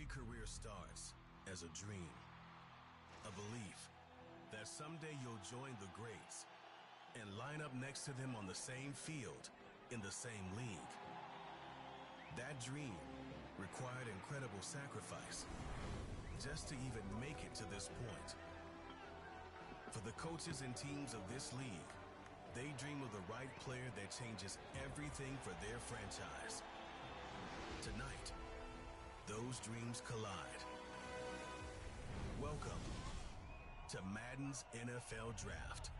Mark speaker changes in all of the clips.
Speaker 1: Every career starts as a dream, a belief that someday you'll join the greats and line up next to them on the same field, in the same league. That dream required incredible sacrifice just to even make it to this point. For the coaches and teams of this league, they dream of the right player that changes everything for their franchise. Tonight, those dreams collide. Welcome to Madden's NFL Draft.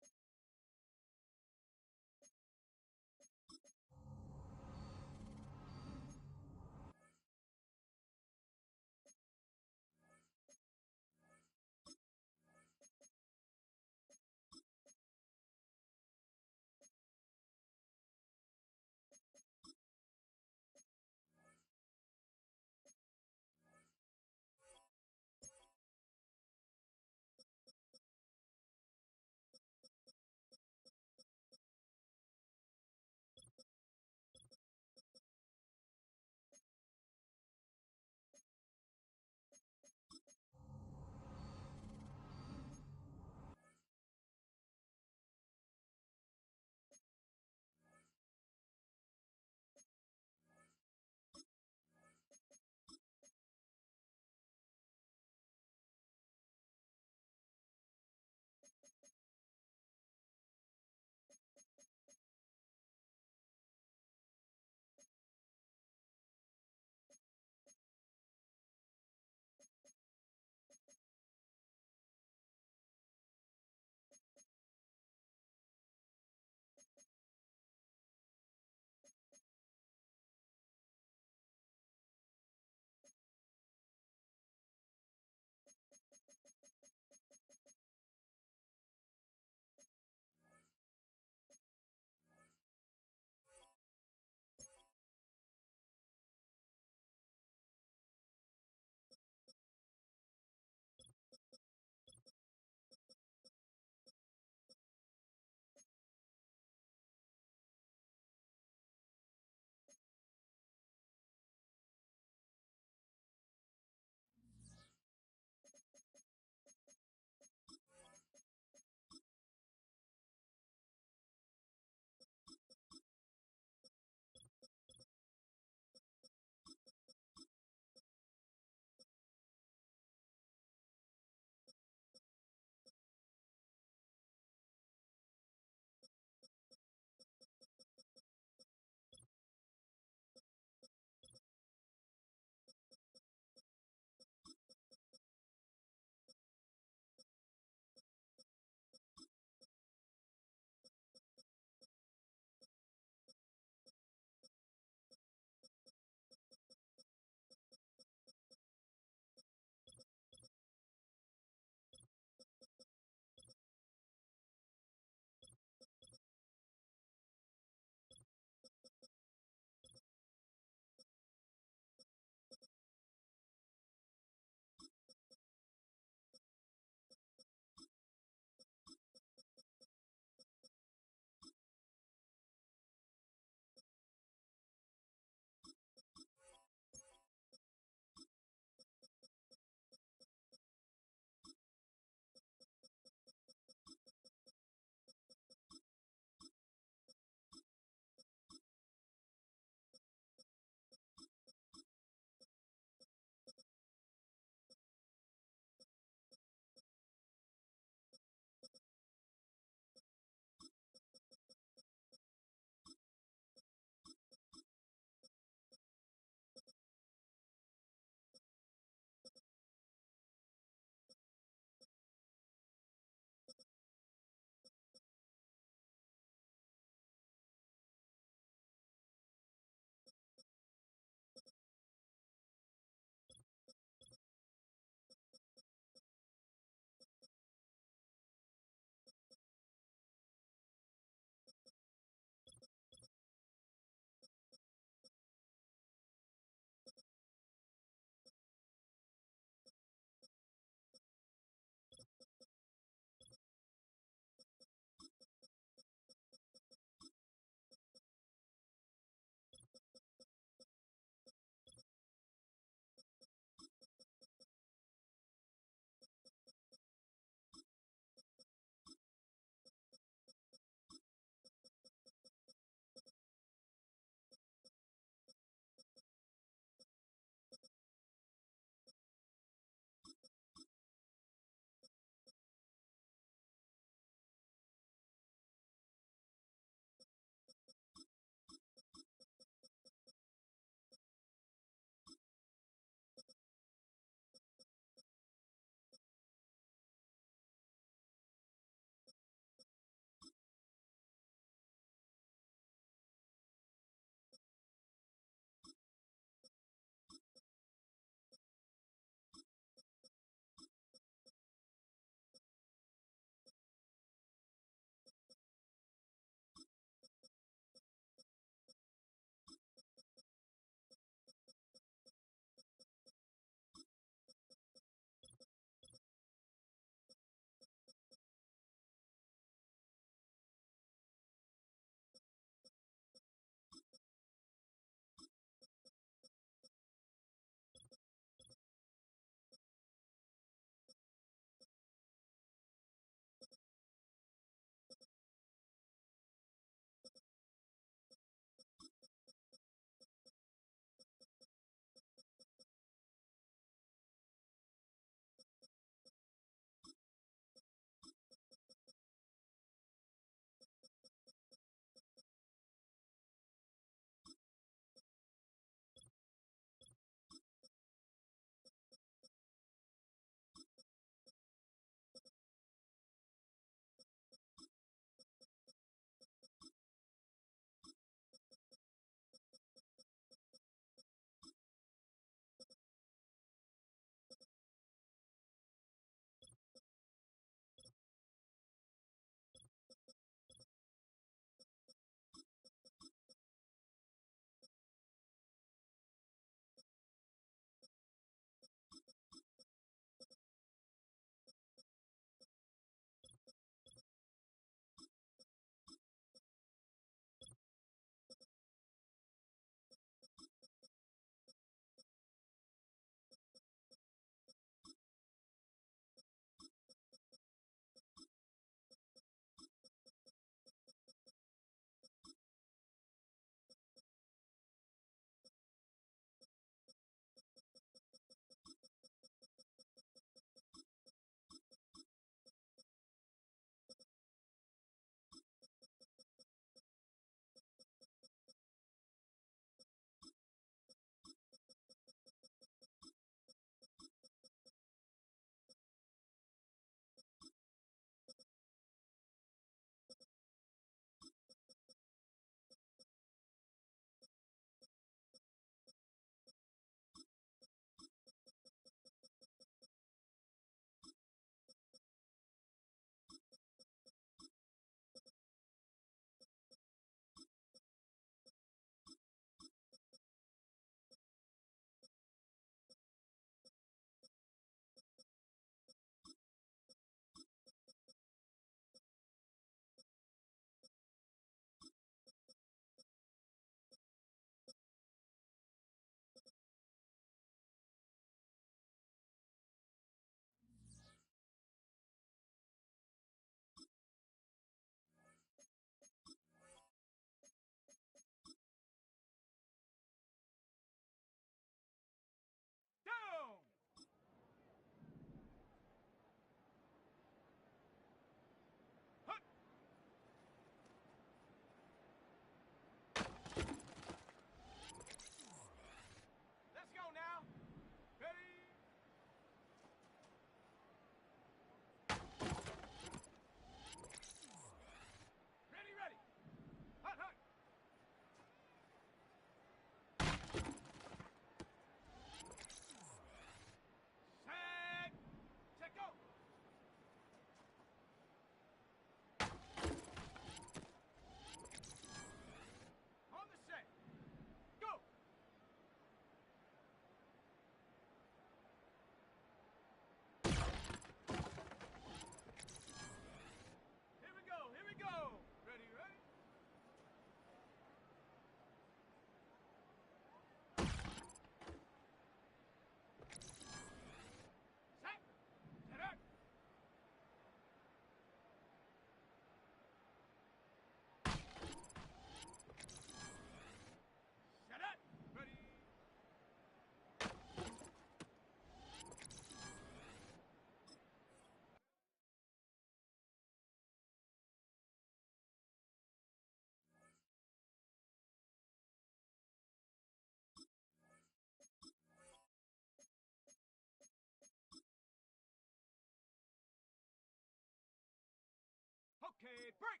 Speaker 2: break!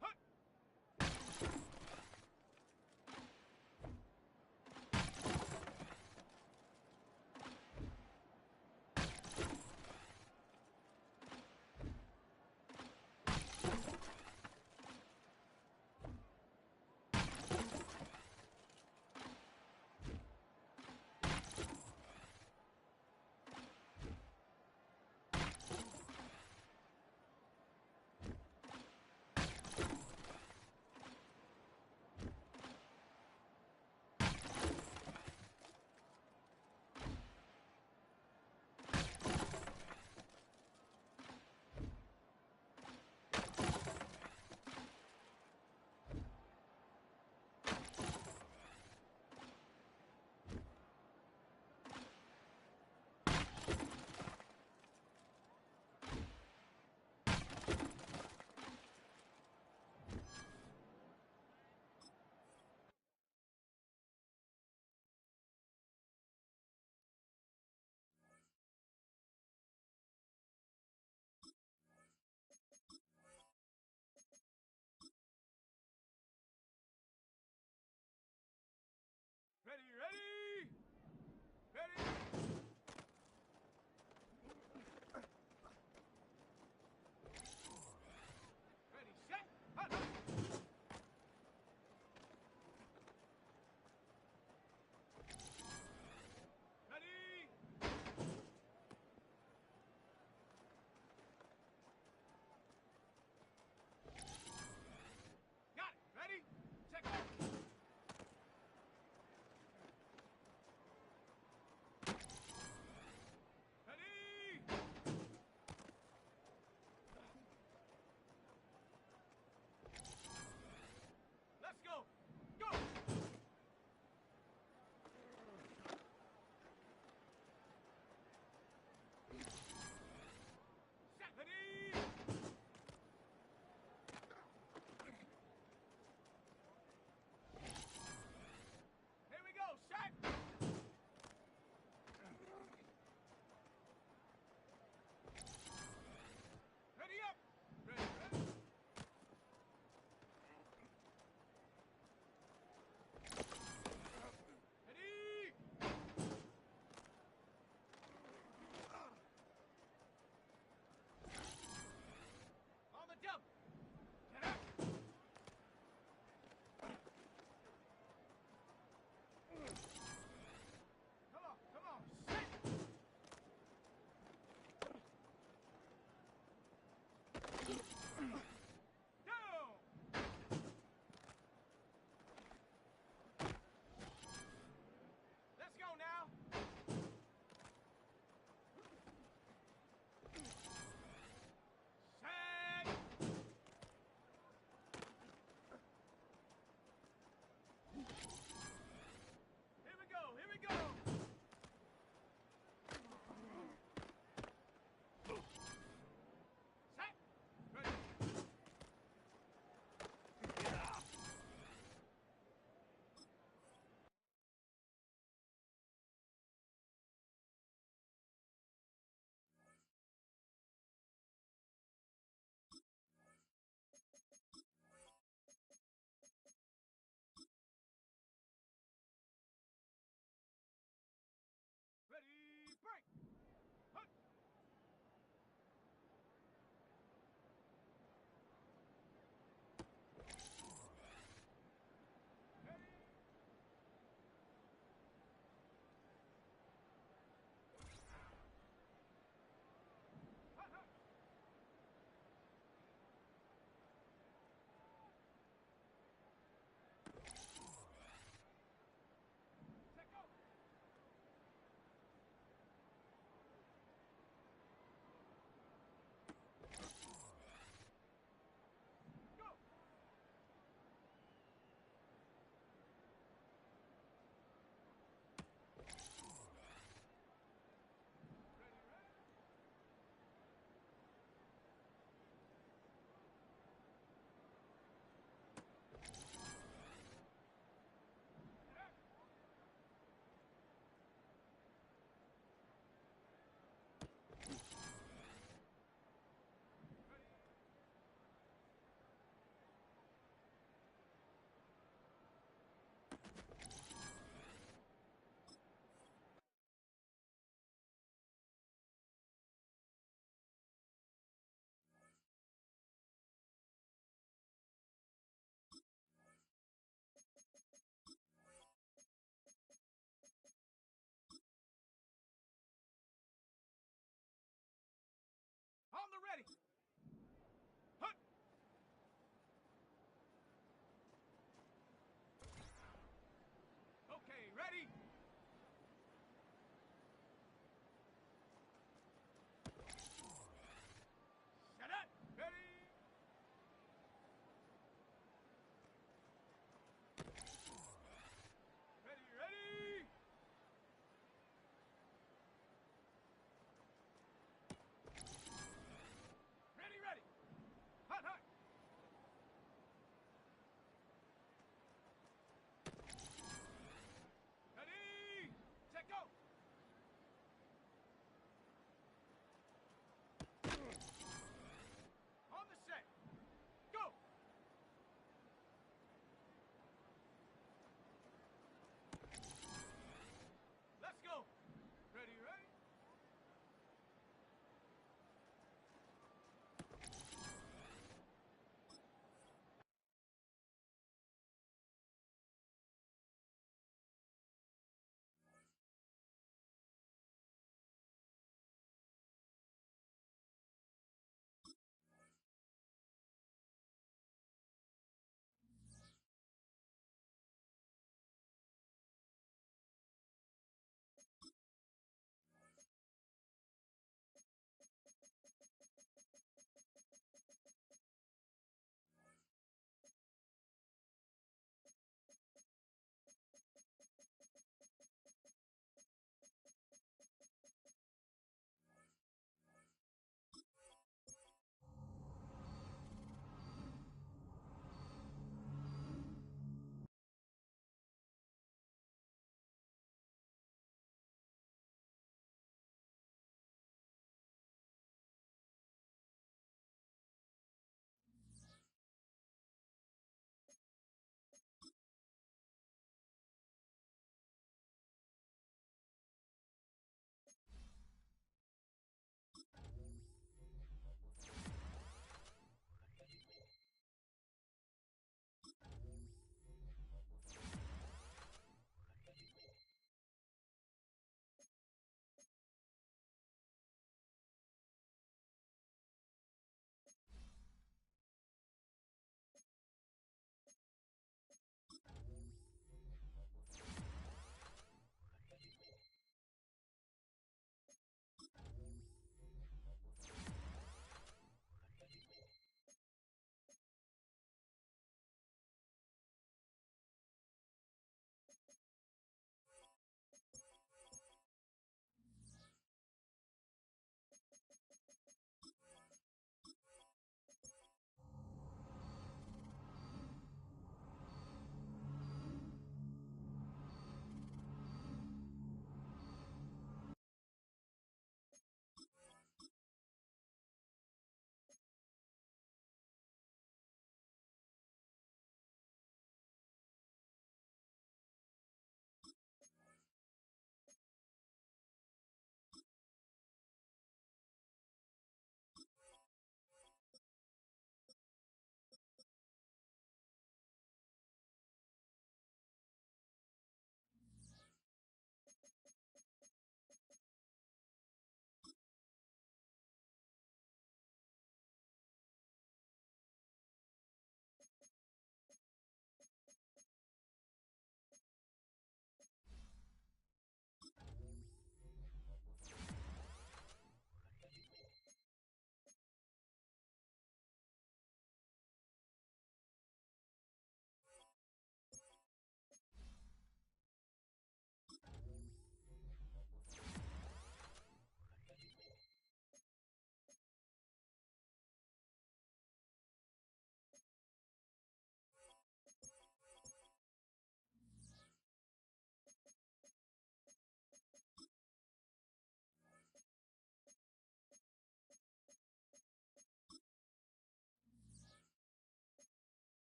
Speaker 2: Hut!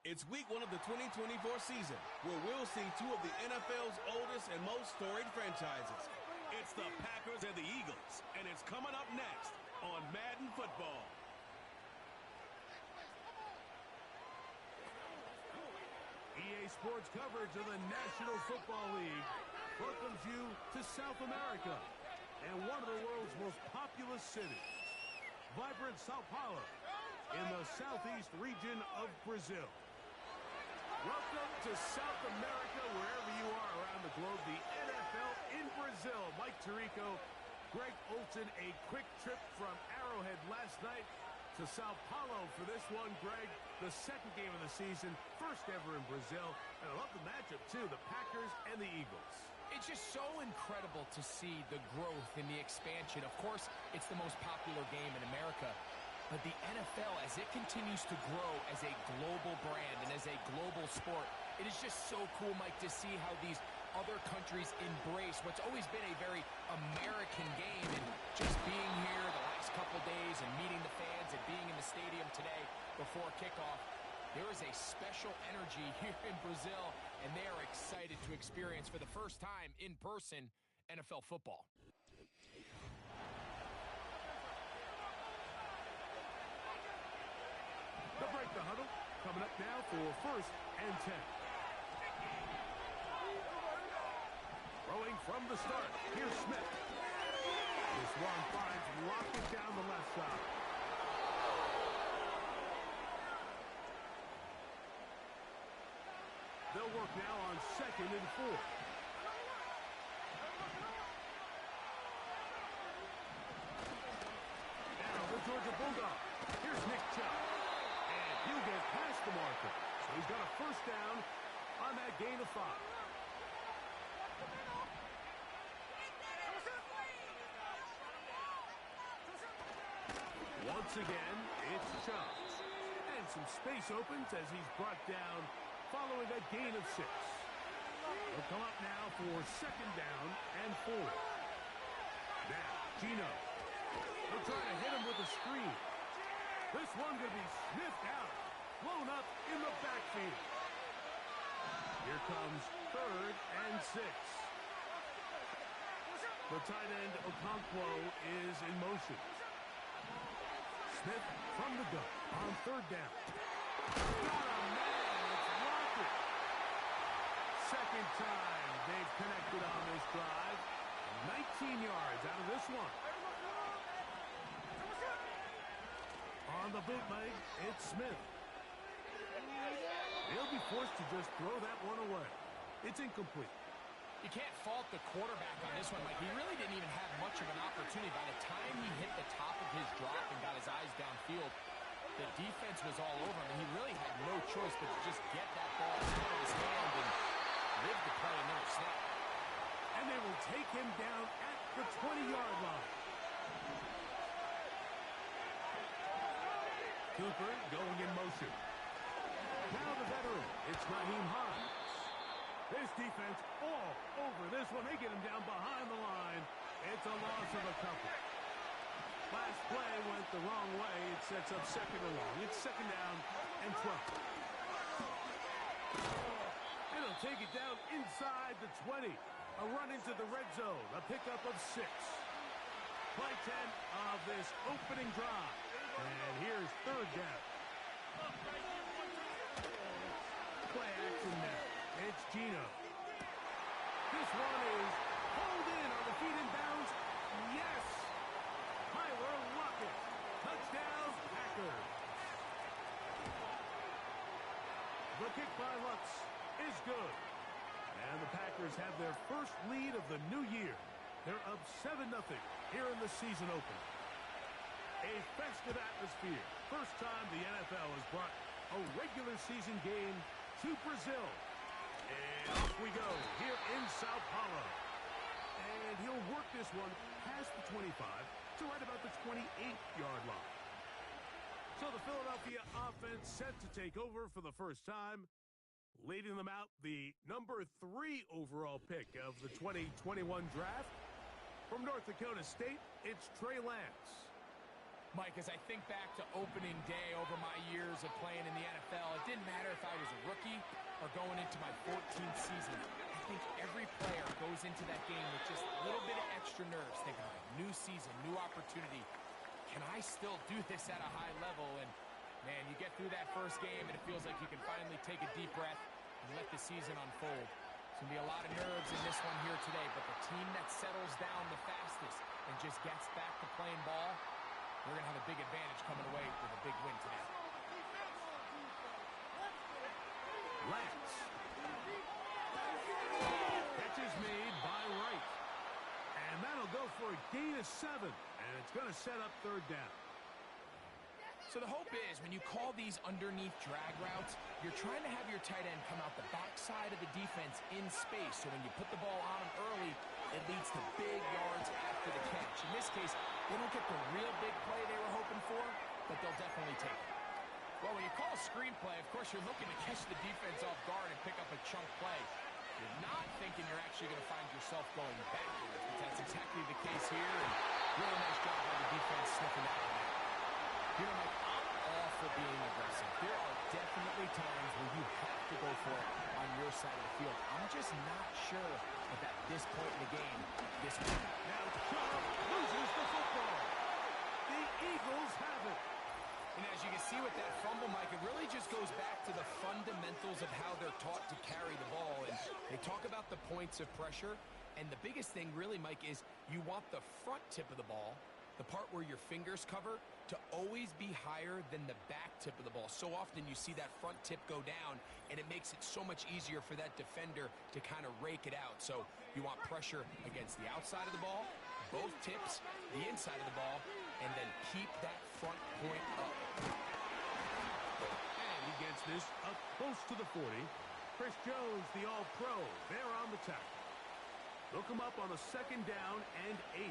Speaker 1: It's week 1 of the 2024 season, where we'll see 2 of the NFL's oldest and most storied franchises. It's the Packers and the Eagles, and it's coming up next on Madden Football.
Speaker 2: EA Sports coverage of the National Football League welcomes you to South America and one of the world's most populous cities, vibrant Sao Paulo in the southeast region of Brazil. Welcome to South America, wherever you are around the globe, the NFL in Brazil. Mike Tirico, Greg Olson, a quick trip from Arrowhead last night to Sao Paulo for this one. Greg, the second game of the season, first ever in Brazil. And I love the matchup, too, the Packers and the Eagles.
Speaker 3: It's just so incredible to see the growth and the expansion. Of course, it's the most popular game in America. But the NFL, as it continues to grow as a global brand and as a global sport, it is just so cool, Mike, to see how these other countries embrace what's always been a very American game. And just being here the last couple days and meeting the fans and being in the stadium today before kickoff, there is a special energy here in Brazil, and they are excited to experience for the first time in person NFL football.
Speaker 2: They'll break the huddle. Coming up now for 1st and 10. Throwing from the start. Here's Smith. This one finds Lockett down the left side. They'll work now on 2nd and 4. Now the Georgia Bulldog. Here's Nick Chubb. He'll get past the marker. So he's got a first down on that gain of 5. Once again, it's Chubb. And some space opens as he's brought down following a gain of 6. He'll come up now for 2nd down and 4. Now, Gino. He'll try to hit him with a screen. This one going to be sniffed out, blown up in the backfield. Here comes 3rd and 6. The tight end, Okonkwo, is in motion. Smith from the gun on 3rd down. Got a man, it's Lockett. Second time they've connected on this drive. 19 yards out of this one. On the bootleg, it's Smith. He'll be forced to just throw that one away. It's incomplete.
Speaker 3: You can't fault the quarterback on this one, Mike. He really didn't even have much of an opportunity. By the time he hit the top of his drop and got his eyes downfield, the defense was all over him, and he really had no choice but to just get that ball out of his hand and live to play another snap.
Speaker 2: And they will take him down at the 20-yard line. Cooper going in motion. Now the veteran, it's Naheem Hines. This defense all over this one. They get him down behind the line. It's a loss of a couple. Last play went the wrong way. It sets up 2nd and long. It's 2nd down and 12. And he'll take it down inside the 20. A run into the red zone. A pickup of 6. Play 10 of this opening drive. And here's 3rd down. Play action now. It's Gino. This one is pulled in on the feet in bounds. Yes! Tyler Lockett. Touchdown, Packers. The kick by Lutz is good. And the Packers have their first lead of the new year. They're up 7-0 here in the season opener. A festive atmosphere. First time the NFL has brought a regular season game to Brazil. And off we go here in Sao Paulo. And he'll work this one past the 25 to right about the 28-yard line. So the Philadelphia offense set to take over for the first time. Leading them out, the number 3 overall pick of the 2021 draft. From North Dakota State, it's Trey Lance.
Speaker 3: Mike, as I think back to opening day over my years of playing in the NFL, it didn't matter if I was a rookie or going into my 14th season. I think every player goes into that game with just a little bit of extra nerves, thinking, all right, new season, new opportunity. Can I still do this at a high level? And, man, you get through that first game, and it feels like you can finally take a deep breath and let the season unfold. It's going to be a lot of nerves in this one here today, but the team that settles down the fastest and just gets back to playing ball, they're going to have a big advantage coming away with a big win today.
Speaker 2: Lance. Catch is made by Wright. And that'll go for a gain of 7. And it's going to set up third down.
Speaker 3: So the hope is when you call these underneath drag routes, you're trying to have your tight end come out the backside of the defense in space. So when you put the ball on him early, it leads to big yards after the catch. In this case, they don't get the real big play they were hoping for, but they'll definitely take it. Well, when you call a screenplay, of course, you're looking to catch the defense off guard and pick up a chunk play. You're not thinking you're actually going to find yourself going backwards, but that's exactly the case here. And really nice job by the defense sniffing that one out. You know, Mike, I'm all for being aggressive. There are definitely times where you have to go for it on your side of the field. I'm just not sure if at this point in the game, this will happen.
Speaker 2: Now Chubb loses the football. The Eagles have it.
Speaker 3: And as you can see with that fumble, Mike, it really just goes back to the fundamentals of how they're taught to carry the ball. And they talk about the points of pressure. And the biggest thing really, Mike, is you want the front tip of the ball, the part where your fingers cover, to always be higher than the back tip of the ball. So often you see that front tip go down, and it makes it so much easier for that defender to kind of rake it out. So you want pressure against the outside of the ball, both tips, the inside of the ball, and then keep that front point up.
Speaker 2: And he gets this up close to the 40. Chris Jones, the All-Pro, there on the tackle. They'll come up on a 2nd down and 8.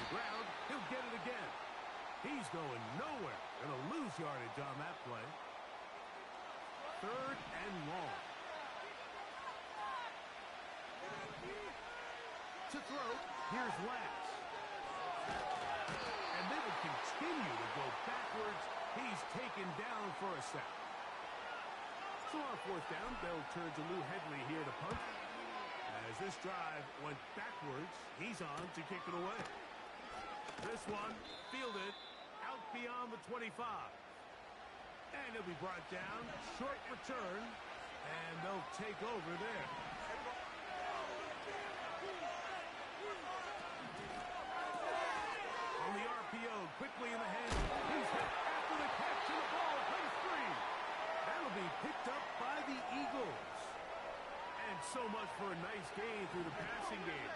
Speaker 2: Ground, he'll get it again. He's going nowhere. Going to lose yardage on that play. 3rd and long. To throw, here's Lance. And they will continue to go backwards. He's taken down for a sack. So on 4th down, they'll turn to Lou Hedley here to punt. As this drive went backwards, he's on to kick it away. This one fielded out beyond the 25. And he'll be brought down. Short return. And they'll take over there. On the RPO, quickly in the hands. He's hit after the catch, and the ball comes free. That'll be picked up by the Eagles. And so much for a nice gain through the passing game.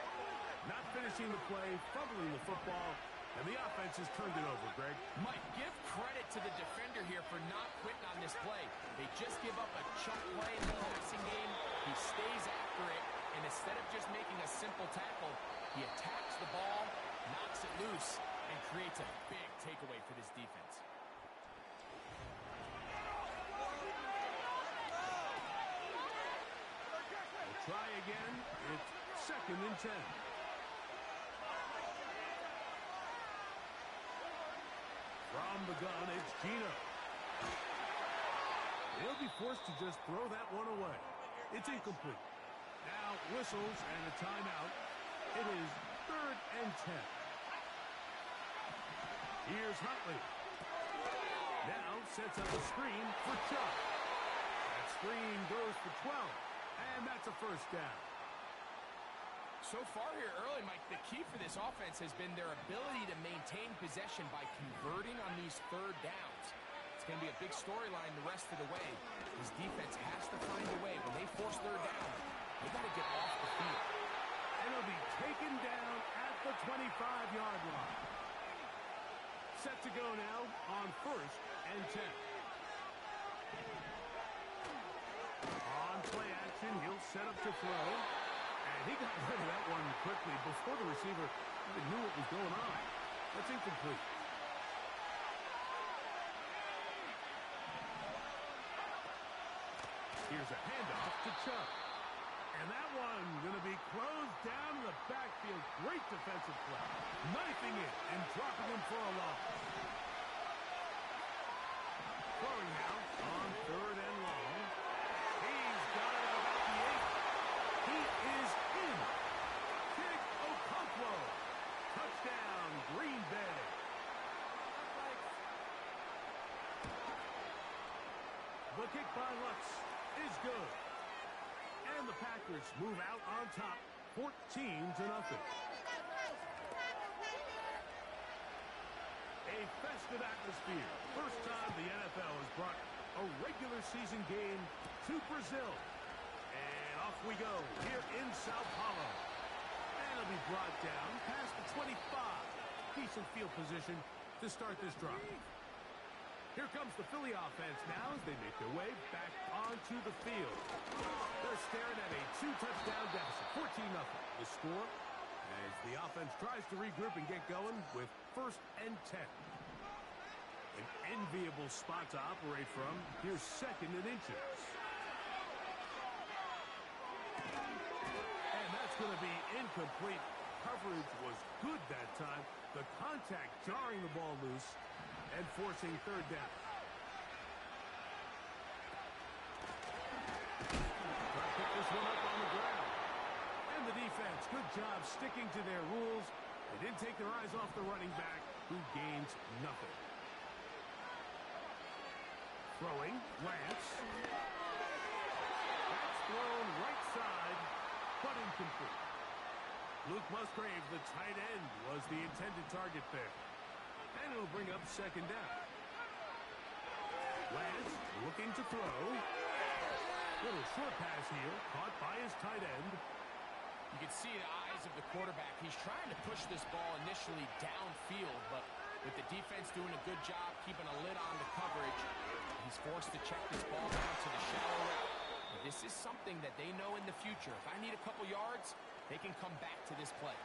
Speaker 2: Not finishing the play, fumbling the football, and the offense has turned it over, Greg.
Speaker 3: Mike, give credit to the defender here for not quitting on this play. They just give up a chunk play in the passing game. He stays after it, and instead of just making a simple tackle, he attacks the ball, knocks it loose, and creates a big takeaway for this defense.
Speaker 2: We'll try again. It's 2nd and 10. From the gun, it's Gino. He'll be forced to just throw that one away. It's incomplete. Now whistles and a timeout. It is 3rd and 10. Here's Huntley. Now sets up a screen for Chubb. That screen goes for 12. And that's a 1st down.
Speaker 3: So far here early, Mike, the key for this offense has been their ability to maintain possession by converting on these 3rd downs. It's going to be a big storyline the rest of the way. This defense has to find a way. When they force 3rd down, they got to get off the field.
Speaker 2: And it'll be taken down at the 25-yard line. Set to go now on 1st and 10. On play action, he'll set up to throw. And he got rid of that one quickly before the receiver even knew what was going on. That's incomplete. Here's a handoff to Chubb. And that one going to be closed down in the backfield. Great defensive play. Knifing it and dropping him for a loss. Throwing now on 3rd and long. He's got it about the 8. He is in. Kick Okonkwo. Touchdown, Green Bay. The kick by Lutz is good. And the Packers move out on top, 14-0. A festive atmosphere. First time the NFL has brought a regular season game to Brazil. And off we go here in Sao Paulo. And it'll be brought down past the 25. Decent field position to start this drive. Here comes the Philly offense now as they make their way back onto the field. They're staring at a 2-touchdown deficit, 14-0. The score as the offense tries to regroup and get going with 1st and 10. An enviable spot to operate from. Here's 2nd and inches. And that's going to be incomplete. Coverage was good that time. The contact jarring the ball loose and forcing 3rd down. Try to pick this one up on the ground. And the defense, good job sticking to their rules. They didn't take their eyes off the running back, who gains nothing. Throwing, Lance. That's thrown right side, but incomplete. Luke Musgrave, the tight end, was the intended target there. And it'll bring up 2nd down. Lance looking to throw. Little short pass here, caught by his tight end.
Speaker 3: You can see the eyes of the quarterback. He's trying to push this ball initially downfield, but with the defense doing a good job keeping a lid on the coverage, he's forced to check this ball down to the shallow route. But this is something that they know in the future. If I need a couple yards, they can come back to this play.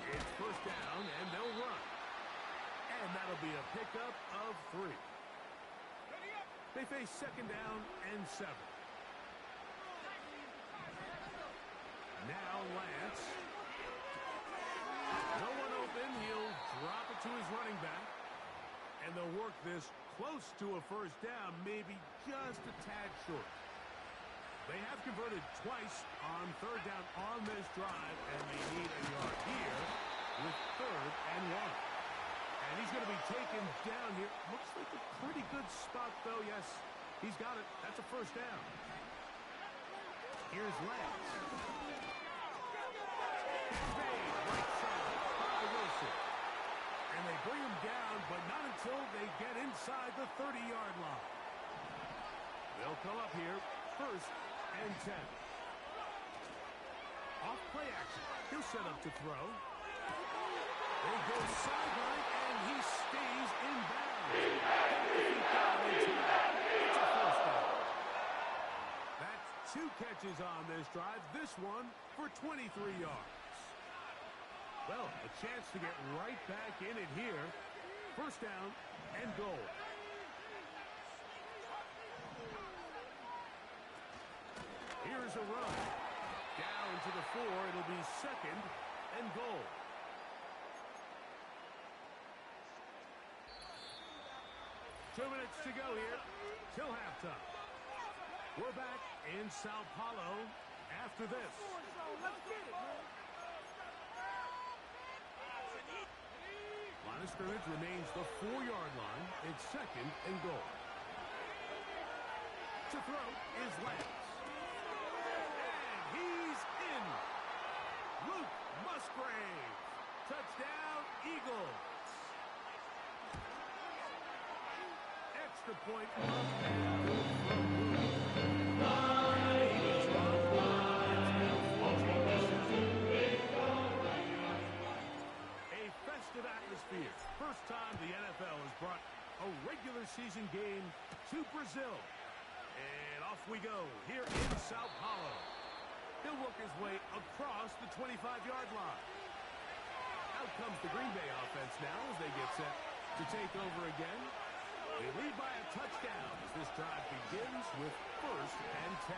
Speaker 2: It's 1st down, and they'll run. And that'll be a pickup of 3. They face 2nd down and 7. Now Lance. No one open. He'll drop it to his running back. And they'll work this close to a 1st down, maybe just a tad short. They have converted twice on 3rd down on this drive, and they need a yard here with 3rd and 1. And he's going to be taken down here. Looks like a pretty good spot, though. Yes, he's got it. That's a 1st down. Here's Lance. Fade right side by Wilson. And they bring him down, but not until they get inside the 30-yard line. They'll come up here 1st and 10. Off play action. He'll set up to throw. They go sideline, and he stays in bounds. It's a 1st down. That's 2 catches on this drive. This one for 23 yards. Well, a chance to get right back in it here. 1st down and goal. Here's a run. Down to the 4. It'll be 2nd and goal. Two minutes to go here till halftime. We're back in Sao Paulo after this. Line of scrimmage remains the 4-yard line. It's 2nd and goal. To throw is Lance. And he's in. Luke Musgrave. Touchdown, Eagles. Extra point. Atmosphere. First time the NFL has brought a regular season game to Brazil. And off we go here in Sao Paulo. He'll work his way across the 25-yard line. Out comes the Green Bay offense now as they get set to take over again. They lead by a touchdown as this drive begins with 1st and 10.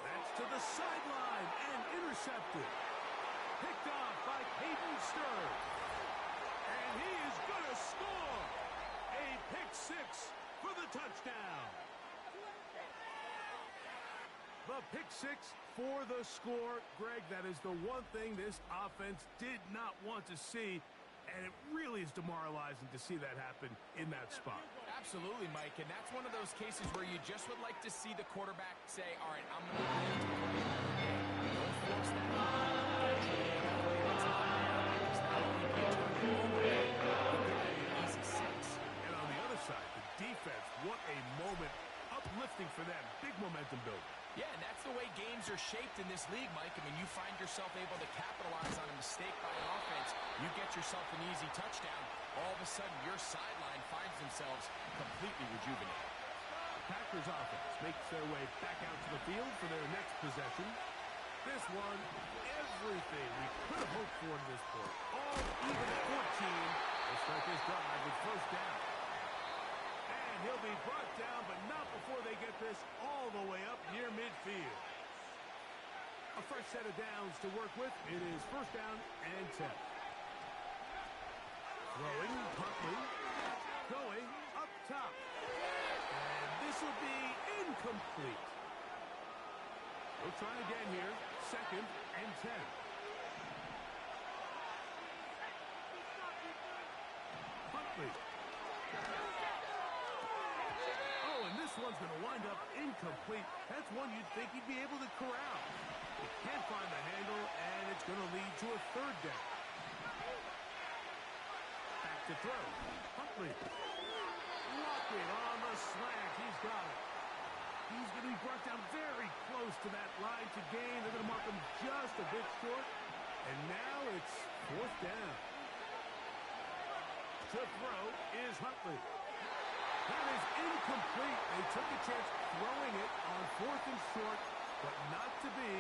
Speaker 2: That's to the sideline and intercepted. Picked off by Peyton Stern. And he is going to score. A pick six for the touchdown. The pick six for the score. Greg, that is the one thing this offense did not want to see. And it really is demoralizing to see that happen in that spot.
Speaker 3: Absolutely, Mike. And that's one of those cases where you just would like to see the quarterback say, all right, I'm going to play another game. Don't force that. It's not there because not only do you turn it over, you give them an easy six.
Speaker 2: And on the other side, the defense, what a moment. Uplifting for them. Big momentum building.
Speaker 3: Yeah, and that's the way games are shaped in this league, Mike. I mean, you find yourself able to capitalize on a mistake by an offense. You get yourself an easy touchdown. All of a sudden, your sideline finds themselves completely rejuvenated.
Speaker 2: Packers offense makes their way back out to the field for their next possession. This one, everything we could have hoped for at this point. All even at 14. They'll start this drive with 1st down. And he'll be brought down, but not before they get this all the way up near midfield. A fresh set of downs to work with. It is 1st down and 10. Throwing, Huntley, going up top. And this will be incomplete. We'll try again here. 2nd and 10. Huntley. Oh, and this one's going to wind up incomplete. That's one you'd think he'd be able to corral. He can't find the handle, and it's going to lead to a 3rd down. Back to throw. Huntley. Lockett on the slant. He's got it. He's going to be brought down very close to that line to gain. They're going to mark him just a bit short. And now it's 4th down. To throw is Huntley. That is incomplete. They took a chance throwing it on 4th and short, but not to be,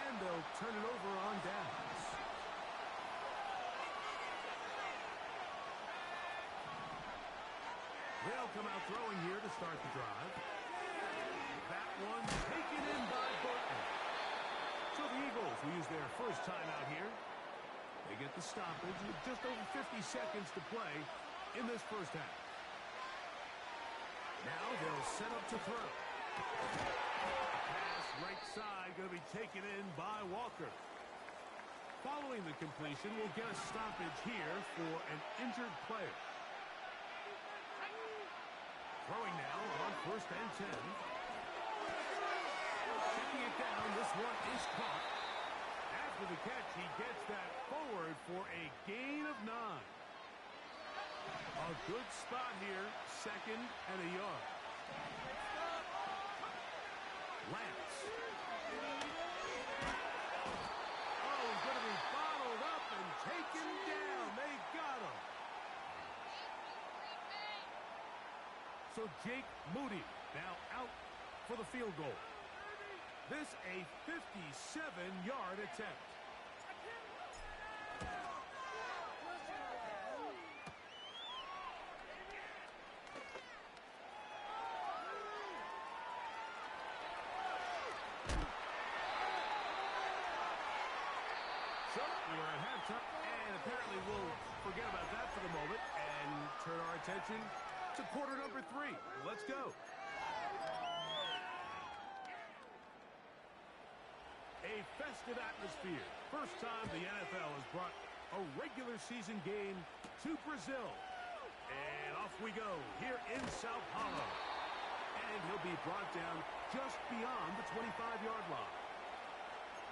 Speaker 2: and they'll turn it over on downs. They'll come out throwing here to start the drive. That one taken in by Burton. So the Eagles will use their 1st time out here. They get the stoppage with just over 50 seconds to play in this 1st half. Now they'll set up to throw. Pass right side going to be taken in by Walker. Following the completion, we'll get a stoppage here for an injured player. Throwing now on 1st and 10. Checking it down, this one is caught. After the catch, he gets that forward for a gain of 9. A good spot here, 2nd and a yard. Lance. Oh, he's going to be bottled up and taken down. They got him. So Jake Moody now out for the field goal. This a 57-yard attempt. So we're at halftime, and apparently we'll forget about that for the moment and turn our attention to quarter number 3. Let's go. A festive atmosphere. First time the NFL has brought a regular season game to Brazil. And off we go here in Sao Paulo. And he'll be brought down just beyond the 25-yard line.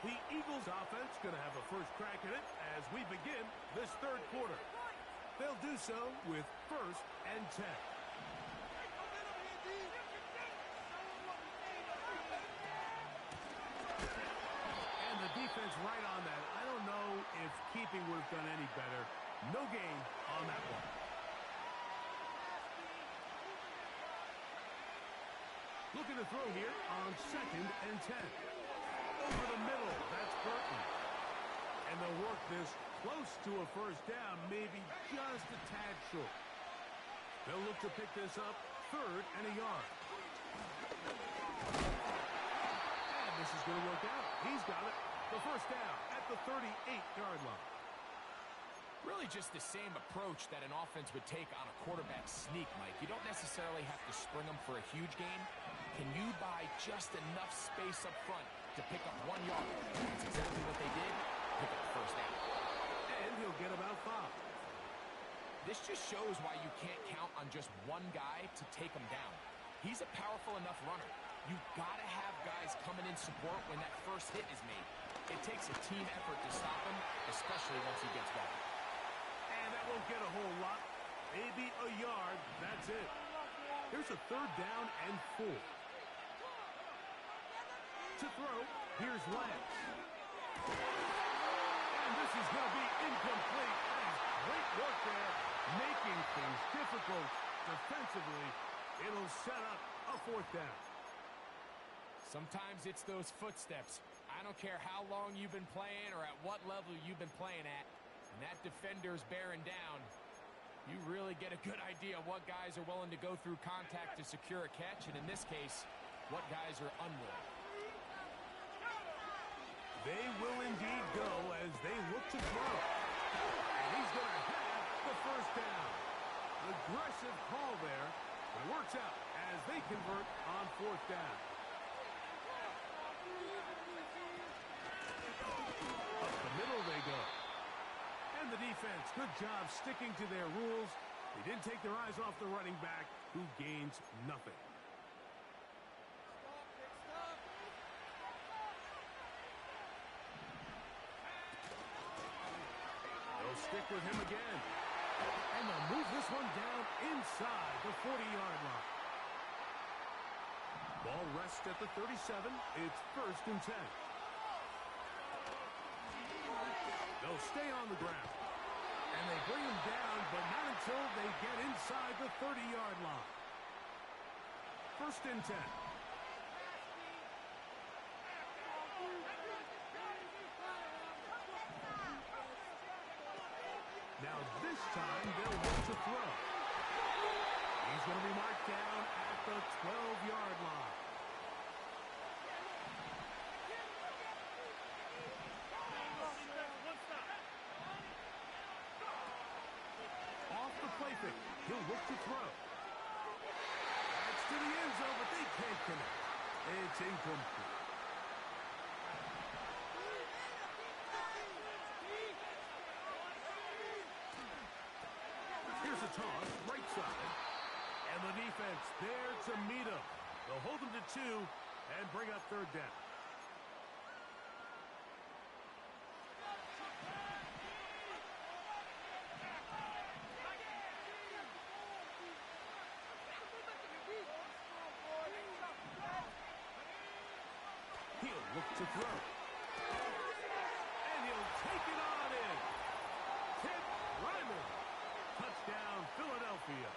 Speaker 2: The Eagles offense going to have a first crack at it as we begin this 3rd quarter. They'll do so with 1st and 10. And the defense right on that. I don't know if keeping would have done any better. No gain on that one. Looking to throw here on 2nd and 10. Over the middle, that's Burton. And they'll work this Close to a first down, maybe just a tad short. They'll look to pick this up, 3rd and a yard. And this is going to work out. He's got it. The first down at the 38-yard line.
Speaker 3: Really just the same approach that an offense would take on a quarterback sneak, Mike. You don't necessarily have to spring them for a huge gain. Can you buy just enough space up front to pick up 1 yard? That's exactly what they did. Pick up the first down.
Speaker 2: And he'll get about 5.
Speaker 3: This just shows why you can't count on just one guy to take him down. He's a powerful enough runner. You've got to have guys coming in support when that first hit is made. It takes a team effort to stop him, especially once he gets going.
Speaker 2: And that won't get a whole lot. Maybe a yard. That's it. Here's a 3rd down and 4. To throw, here's Lance. And this is going to be incomplete. That is great work there, making things difficult defensively. It'll set up a 4th down.
Speaker 3: Sometimes it's those footsteps. I don't care how long you've been playing or at what level you've been playing at. And that defender's bearing down. You really get a good idea of what guys are willing to go through contact to secure a catch. And in this case, what guys are unwilling.
Speaker 2: They will indeed go as they look to throw. And he's going to have the first down. Aggressive call there. But it works out as they convert on 4th down. Up the middle they go. And the defense, good job sticking to their rules. They didn't take their eyes off the running back, who gains nothing. They'll stick with him again. And they'll move this one down inside the 40-yard line. Ball rests at the 37. It's 1st and 10. They'll stay on the ground. And they bring him down, but not until they get inside the 30-yard line. 1st and 10. Now this time they'll look to throw. He's going to be marked down at the 12-yard line. Off the play fake, he'll look to throw. That's to the end zone, but they can't connect. It's incomplete. Here's a toss, right side. And the defense there to meet him. They'll hold him to 2 and bring up 3rd down. He'll look to throw. And he'll take it on in. Tip Ryman. Touchdown, Philadelphia.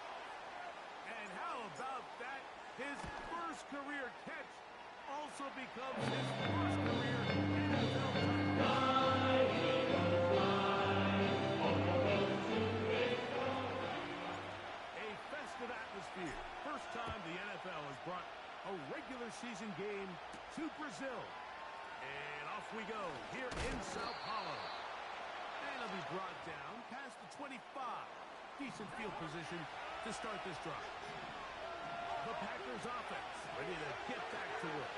Speaker 2: And how about that? His first career catch also becomes his first career NFL touchdown. A festive atmosphere. First time the NFL has brought a regular season game to Brazil. And off we go here in Sao Paulo. And he'll be brought down past the 25. Decent field position to start this drive. The Packers offense ready to get back to work.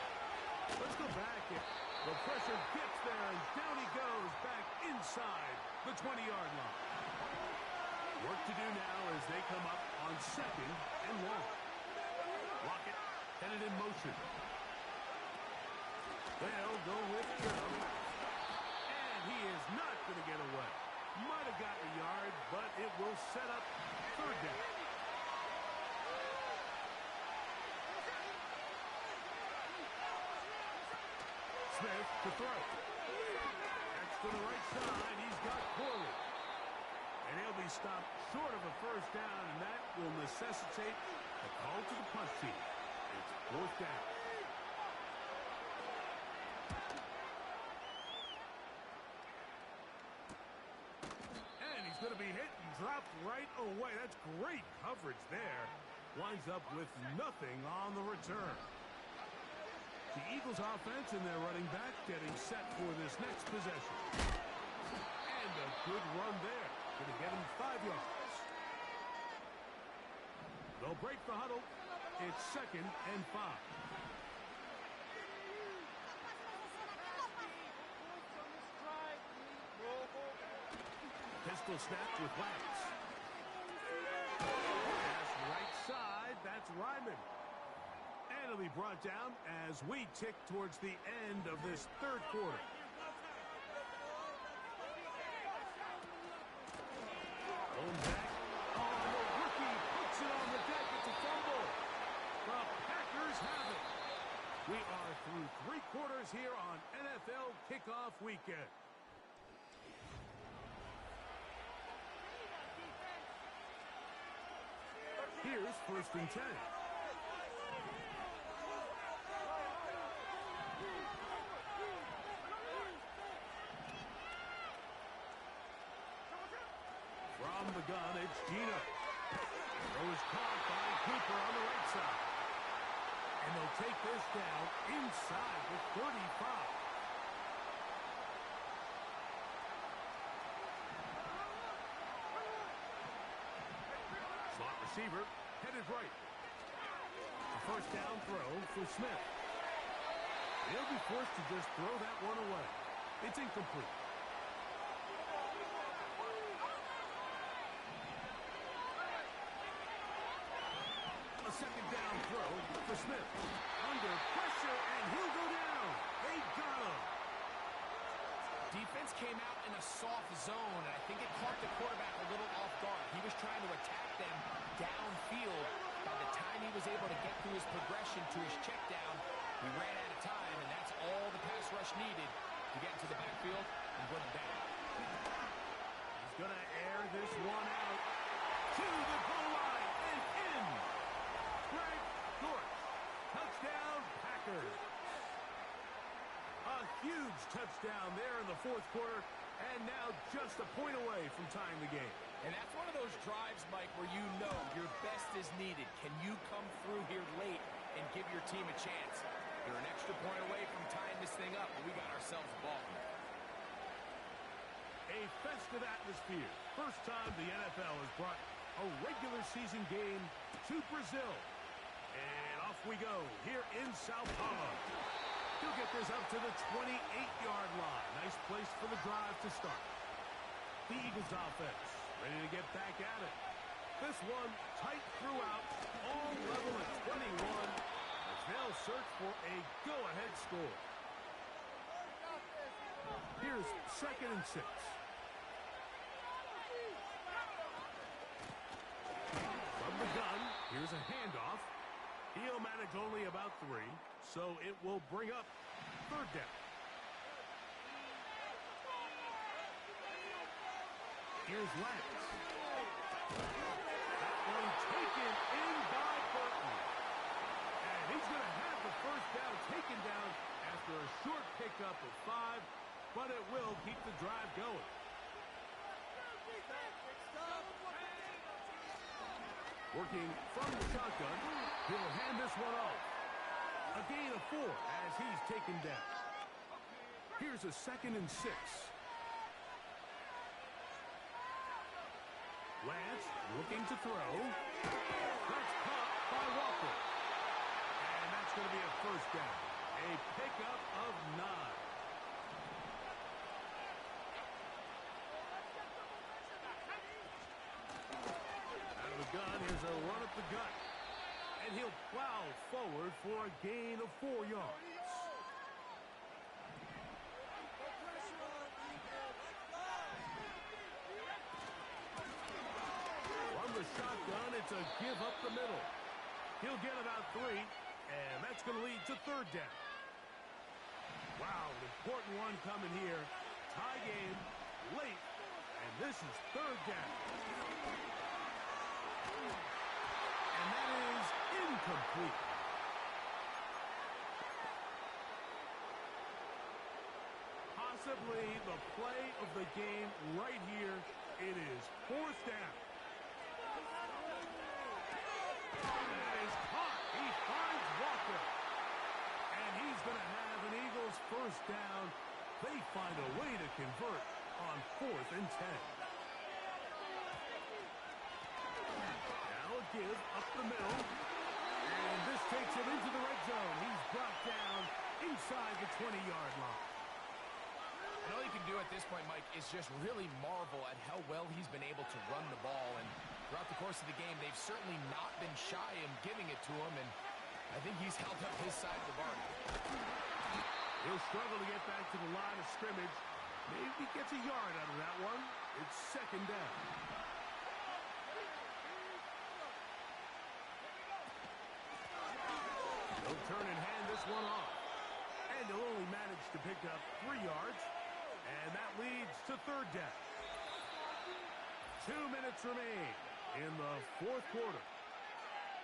Speaker 2: Let's go back. The pressure gets there, and down he goes back inside the 20-yard line. Work to do now as they come up on 2nd and 1. Lockett headed in motion. They'll go with Durham. And he is not going to get away. Might have gotten a yard, but it will set up 3rd down. Smith to throw. That's to the right side. He's got Corley. And he'll be stopped short of a first down, and that will necessitate a call to the punt team. It's 4th down. going to be hit and dropped right away. That's great coverage there. Winds up with nothing on the return. The Eagles offense and their running back getting set for this next possession. And a good run there. Going to get him 5 yards. They'll break the huddle. It's 2nd and 5. Pistol snap with Lance. Pass right side. That's Ryman. And it'll be brought down as we tick towards the end of this 3rd quarter. Going back. Oh, the rookie puts it on the deck. It's a fumble. The Packers have it. We are through 3 quarters here on NFL Kickoff Weekend. Here's 1st and 10. From the gun, it's Gino. Throw is caught by Cooper on the right side. And they'll take this down inside the 35. Slot receiver headed right. A 1st down throw for Smith. They'll be forced to just throw that one away. It's incomplete. A 2nd down throw for Smith. Under pressure, and he'll go down. They got him.
Speaker 3: Defense came out in a soft zone, and I think it caught the quarterback a little off guard. He was trying to attack them downfield. By the time he was able to get through his progression to his check down, he ran out of time, and that's all the pass rush needed to get into the backfield and bring him down.
Speaker 2: He's going to air this one out to the goal line and in. Greg Dortch. Touchdown, Packers. A huge touchdown there in the 4th quarter, and now just a point away from tying the game.
Speaker 3: And that's one of those drives, Mike, where you know your best is needed. Can you come through here late and give your team a chance? You're an extra point away from tying this thing up, but we got ourselves a ball.
Speaker 2: A festive atmosphere. First time the NFL has brought a regular season game to Brazil. And off we go here in Sao Paulo. He'll get this up to the 28-yard line. Nice place for the drive to start. The Eagles offense ready to get back at it. This one tight throughout, all level at 21 as they'll search for a go-ahead score. Here's 2nd and 6. From the gun, here's a handoff. He'll manage only about 3, so it will bring up 3rd down. Here's Lance. That one taken in by Burton. And he's going to have the 1st down taken down after a short pickup of 5, but it will keep the drive going. Working from the shotgun, he'll hand this one off. A gain of 4 as he's taken down. Here's a 2nd and 6. Lance looking to throw. That's caught by Walker. And that's going to be a 1st down. A pickup of 9. Out of the gun, here's a run up the gut. And he'll plow forward for a gain of 4 yards. The shotgun, it's a give up the middle. He'll get about 3, and that's going to lead to 3rd down. Wow, important one coming here. Tie game, late, and this is 3rd down. And that is incomplete. Possibly the play of the game right here It is fourth down. That is caught. He finds Walker. And he's going to have an Eagles first down. They find a way to convert on 4th and 10. Now a give up the middle. And this takes him into the red zone. He's brought down inside the 20-yard line.
Speaker 3: And all you can do at this point, Mike, is just really marvel at how well he's been able to run the ball. And throughout the course of the game, they've certainly not been shy in giving it to him. And I think he's held up his side of the bargain.
Speaker 2: He'll struggle to get back to the line of scrimmage. Maybe he gets a yard out of that one. It's second down. He'll turn and hand this one off. And he'll only manage to pick up 3 yards. And that leads to third down. 2 minutes remain in the fourth quarter.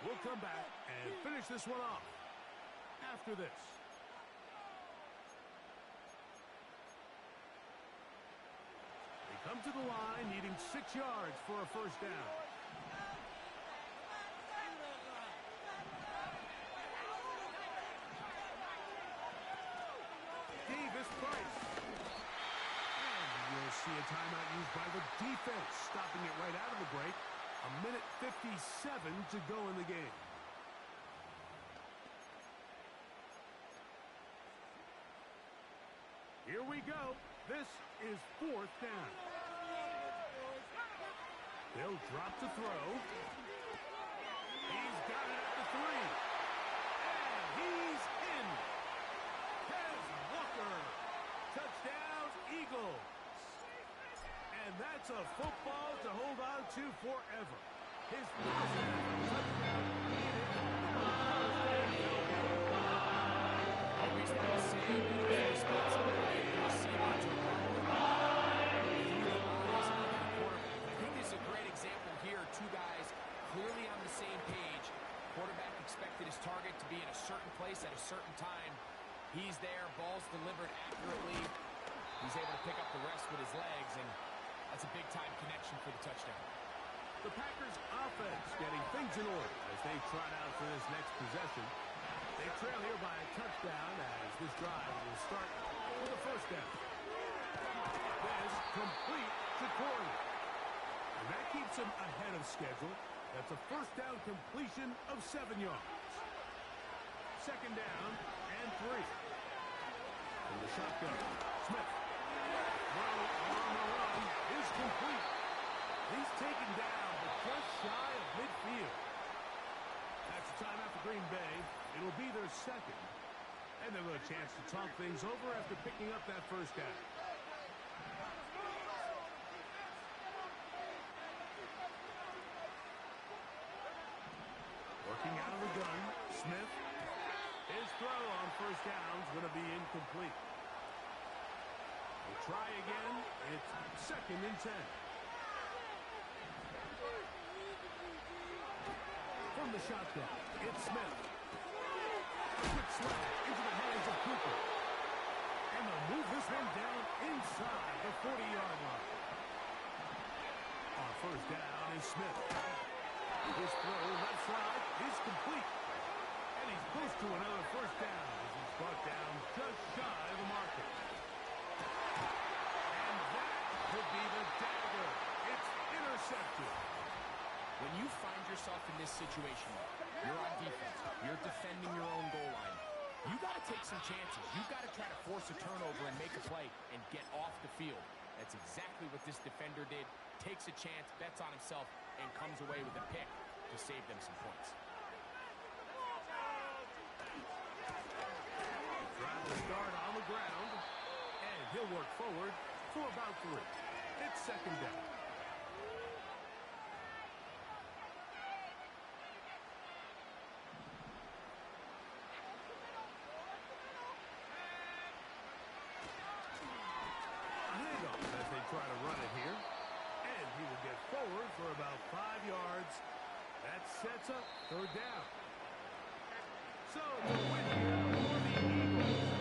Speaker 2: We'll come back and finish this one off after this. They come to the line needing 6 yards for a first down. See a timeout used by the defense, stopping it right out of the break. 1:57 to go in the game. Here we go. This is fourth down. They'll drop to throw. He's got it at the 3. And he's in. Has Walker. Touchdown, Eagles. And that's a football to hold on to forever. His first touchdown.
Speaker 3: Always that same responsibility to receive to I think this is a great example here. 2 guys clearly on the same page. Quarterback expected his target to be in a certain place at a certain time. He's there. Ball's delivered accurately. He's able to pick up the rest with his legs, and that's a big-time connection for the touchdown.
Speaker 2: The Packers offense getting things in order as they trot out for this next possession. They trail here by a touchdown as this drive will start with a first down. This complete to Corey. And that keeps him ahead of schedule. That's a first down completion of 7 yards. Second down and 3. From the shotgun, Smith. Well, on the run is complete. He's taken down, but just shy of midfield. That's the time after Green Bay. It'll be their second. And they'll have a chance to talk things over after picking up that first down. Working out of the gun, Smith. His throw on first down is going to be incomplete. We'll try again. It's second and 10. From the shotgun, it's Smith. Quick slide into the hands of Cooper. And they'll move this one down inside the 40-yard line. On first down is Smith. His throw left side is complete. And he's close to another first down as he's brought down just shy of the marker. And that could be the dagger. It's intercepted.
Speaker 3: When you find yourself in this situation, you're on defense, you're defending your own goal line, you got to take some chances. You got to try to force a turnover and make a play and get off the field. That's exactly what this defender did. Takes a chance, bets on himself, and comes away with a pick to save them some points.
Speaker 2: Trying to start on the ground, and he'll work forward for about 3. It's second down. Try to run it here, and he will get forward for about 5 yards. That sets up third down. So the win here for the Eagles.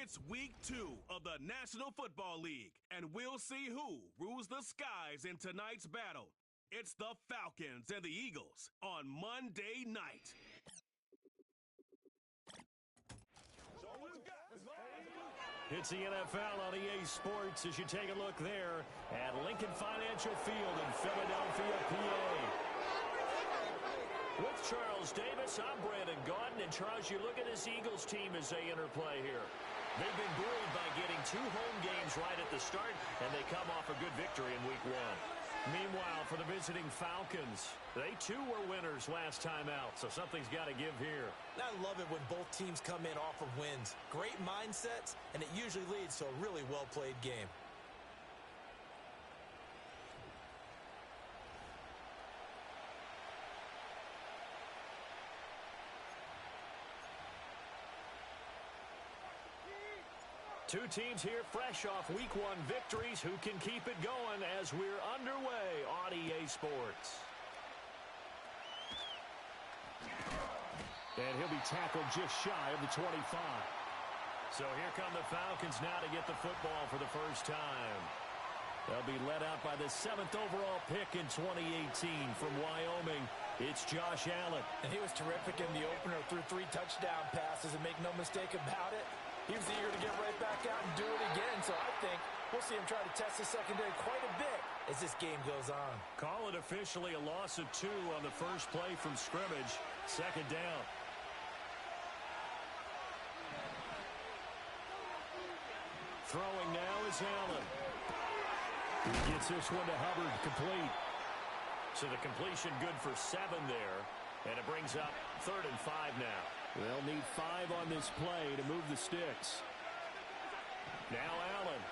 Speaker 1: It's week 2 of the National Football League, and we'll see who rules the skies in tonight's battle. It's the Falcons and the Eagles on Monday night.
Speaker 4: It's the NFL on EA Sports as you take a look there at Lincoln Financial Field in Philadelphia, PA. With Charles Davis, I'm Brandon Gaudin. And Charles, you look at this Eagles team as they interplay here. They've been buoyed by getting 2 home games right at the start, and they come off a good victory in week 1. Meanwhile, for the visiting Falcons, they too were winners last time out, so something's got to give here.
Speaker 5: I love it when both teams come in off of wins. Great mindsets, and it usually leads to a really well-played game.
Speaker 4: Two teams here fresh off week 1 victories. Who can keep it going as we're underway on EA Sports? And he'll be tackled just shy of the 25. So here come the Falcons now to get the football for the first time. They'll be led out by the 7th overall pick in 2018 from Wyoming. It's Josh Allen.
Speaker 5: And he was terrific in the opener, threw 3 touchdown passes, and make no mistake about it, he was eager to get right back out and do it again. So I think we'll see him try to test the secondary quite a bit as this game goes on.
Speaker 4: Call it officially a loss of 2 on the first play from scrimmage. 2nd down. Throwing now is Allen. He gets this one to Hubbard, complete. So the completion good for 7 there. And it brings up 3rd and 5 now. They'll need 5 on this play to move the sticks. Now Allen.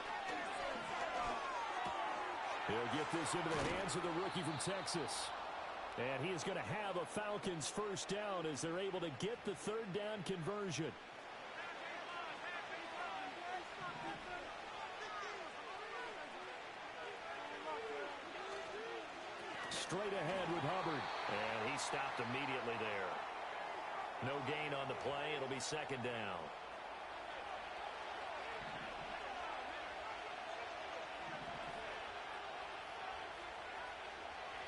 Speaker 4: He'll get this into the hands of the rookie from Texas. And he is going to have a Falcons first down as they're able to get the 3rd down conversion. Straight ahead with Hubbard. And he stopped immediately there. No gain on the play. It'll be 2nd down.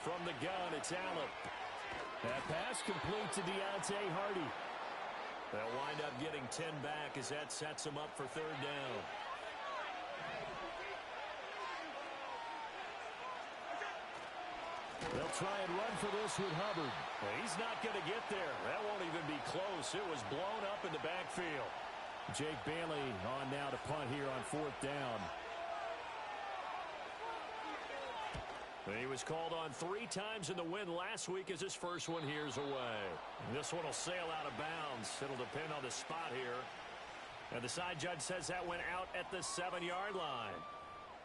Speaker 4: From the gun, it's Allen. That pass complete to Deontay Hardy. They'll wind up getting 10 back as that sets them up for 3rd down. They'll try and run for this with Hubbard. He's not going to get there. That won't even be close. It was blown up in the backfield. Jake Bailey on now to punt here on 4th down. He was called on 3 times in the win last week as his first one here's away. This one will sail out of bounds. It'll depend on the spot here. And the side judge says that went out at the 7-yard line.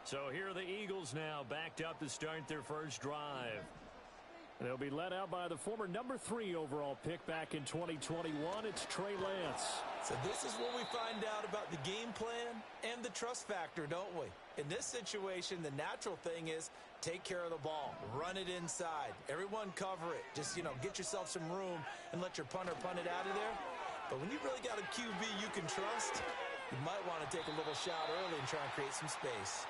Speaker 4: So here are the Eagles now backed up to start their first drive. They'll be led out by the former number 3 overall pick back in 2021. It's Trey Lance.
Speaker 5: So this is where we find out about the game plan and the trust factor, don't we? In this situation, the natural thing is take care of the ball. Run it inside. Everyone cover it. Just, get yourself some room and let your punter punt it out of there. But when you've really got a QB you can trust, you might want to take a little shot early and try and create some space.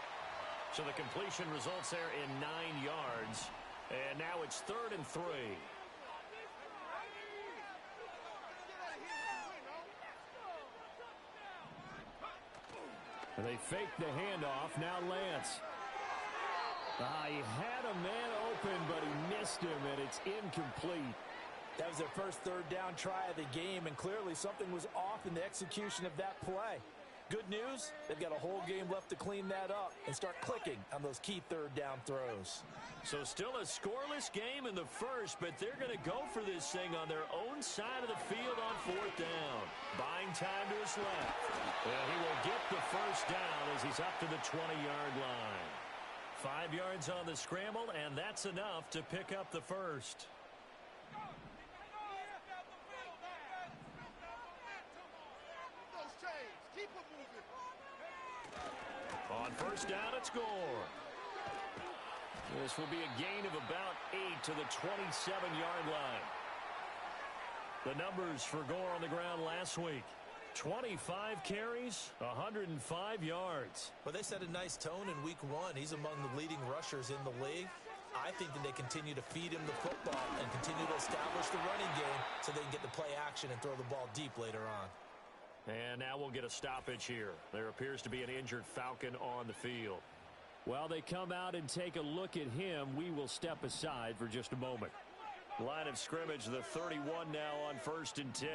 Speaker 4: So the completion results there in 9 yards. And now it's 3rd and 3. And they fake the handoff. Now Lance. He had a man open, but he missed him, and it's incomplete.
Speaker 5: That was their first 3rd down try of the game, and clearly something was off in the execution of that play. Good news, they've got a whole game left to clean that up and start clicking on those key 3rd down throws.
Speaker 4: So still a scoreless game in the first, but they're going to go for this thing on their own side of the field on 4th down. Buying time to his left. And he will get the first down as he's up to the 20-yard line. 5 yards on the scramble, and that's enough to pick up the first. On 1st down, it's Gore. This will be a gain of about 8 to the 27-yard line. The numbers for Gore on the ground last week. 25 carries, 105 yards.
Speaker 5: Well, they set a nice tone in week 1. He's among the leading rushers in the league. I think that they continue to feed him the football and continue to establish the running game so they can get the play action and throw the ball deep later on.
Speaker 4: And now we'll get a stoppage here. There appears to be an injured Falcon on the field. While they come out and take a look at him, we will step aside for just a moment. Line of scrimmage, the 31 now on 1st and 10.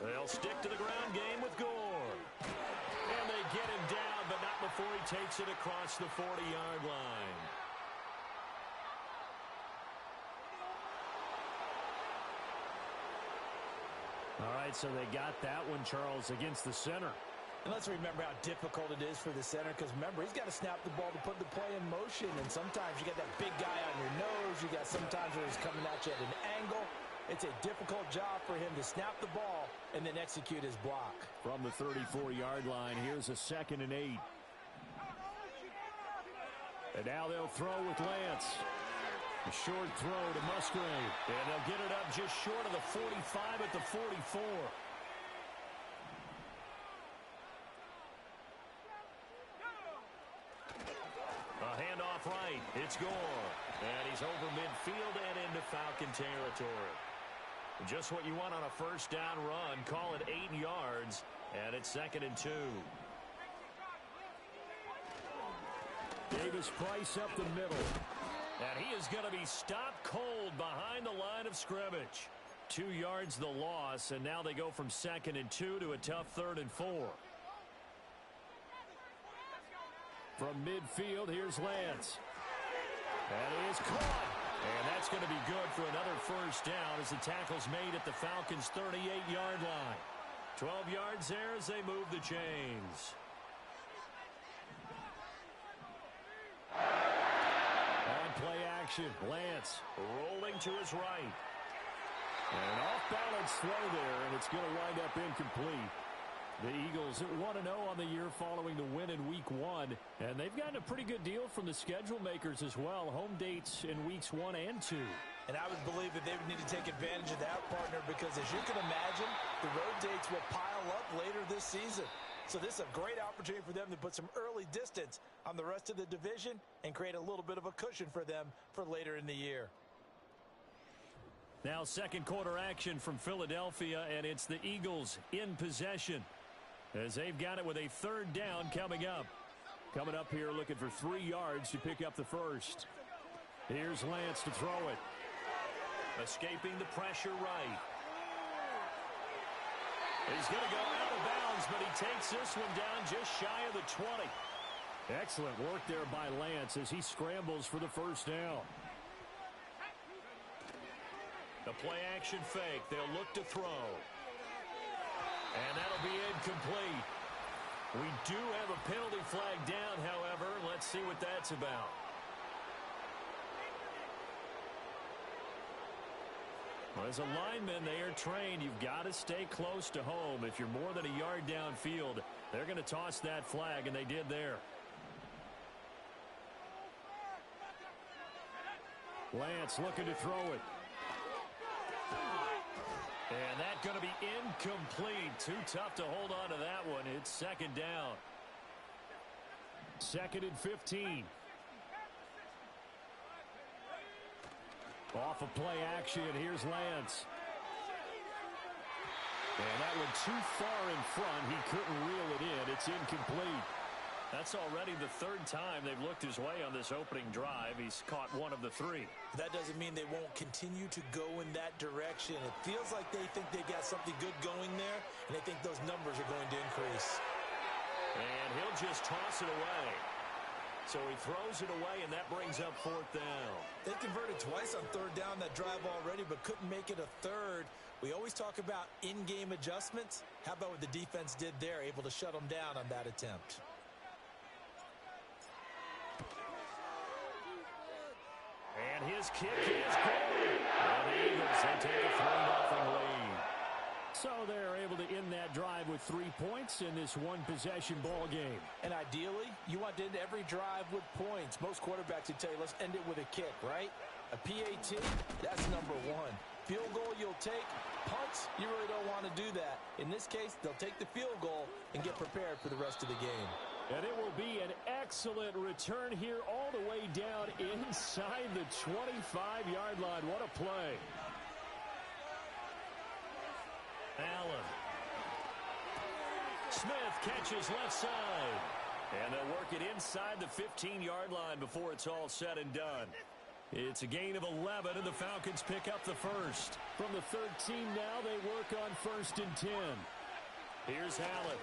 Speaker 4: They'll stick to the ground game with Gore. And they get him down, but not before he takes it across the 40-yard line. All right, so they got that one, Charles, against the center.
Speaker 5: And let's remember how difficult it is for the center, because remember, he's got to snap the ball to put the play in motion, and sometimes you get that big guy on your nose. You got sometimes where he's coming at you at an angle. It's a difficult job for him to snap the ball and then execute his block.
Speaker 4: From the 34-yard line, here's a 2nd and 8. And now they'll throw with Lance. A short throw to Musgrave. And they'll get it up just short of the 45 at the 44. A handoff right. It's Gore. And he's over midfield and into Falcon territory. Just what you want on a first down run. Call it 8 yards. And it's 2nd and 2. Davis Price up the middle. And he is going to be stopped cold behind the line of scrimmage. 2 yards the loss, and now they go from 2nd and 2 to a tough 3rd and 4. From midfield, here's Lance. And he is caught. And that's going to be good for another first down as the tackle's made at the Falcons' 38-yard line. 12 yards there as they move the chains. On play action, Lance rolling to his right. And an off-balance throw there, and it's going to wind up incomplete. The Eagles at 1-0 on the year following the win in Week 1. And they've gotten a pretty good deal from the schedule makers as well. Home dates in Weeks 1 and 2.
Speaker 5: And I would believe that they would need to take advantage of that, partner, because as you can imagine, the road dates will pile up later this season. So this is a great opportunity for them to put some early distance on the rest of the division and create a little bit of a cushion for them for later in the year.
Speaker 4: Now second quarter action from Philadelphia, and it's the Eagles in possession as they've got it with a 3rd down coming up. Coming up here looking for 3 yards to pick up the first. Here's Lance to throw it. Escaping the pressure right. He's going to go out of bounds, but he takes this one down just shy of the 20. Excellent work there by Lance as he scrambles for the first down. The play action fake. They'll look to throw. And that'll be incomplete. We do have a penalty flag down, however. Let's see what that's about. Well, as a lineman, they are trained. You've got to stay close to home. If you're more than a yard downfield, they're going to toss that flag, and they did there. Lance looking to throw it. And that's going to be incomplete. Too tough to hold on to that one. It's 2nd down. 2nd and 15. Off of play action, here's Lance. And that one too far in front. He couldn't reel it in. It's incomplete. That's already the 3rd time they've looked his way on this opening drive. He's caught 1 of the 3.
Speaker 5: That doesn't mean they won't continue to go in that direction. It feels like they think they got something good going there, and they think those numbers are going to increase.
Speaker 4: And he'll just toss it away. So he throws it away, and that brings up 4th down.
Speaker 5: They converted twice on 3rd down that drive already, but couldn't make it a 3rd. We always talk about in-game adjustments. How about what the defense did there, able to shut them down on that attempt?
Speaker 4: And his kick is good. And the Eagles, they take a 3-0 lead. So they're able to end that drive with 3 points in this one-possession ball game.
Speaker 5: And ideally, you want to end every drive with points. Most quarterbacks would tell you, let's end it with a kick, right? A PAT, that's number 1. Field goal you'll take. Punts, you really don't want to do that. In this case, they'll take the field goal and get prepared for the rest of the game.
Speaker 4: And it will be an excellent return here all the way down inside the 25-yard line. What a play. Allen. Smith catches left side. And they'll work it inside the 15-yard line before it's all said and done. It's a gain of 11, and the Falcons pick up the first. From the 13 now, they work on 1st and 10. Here's Allen.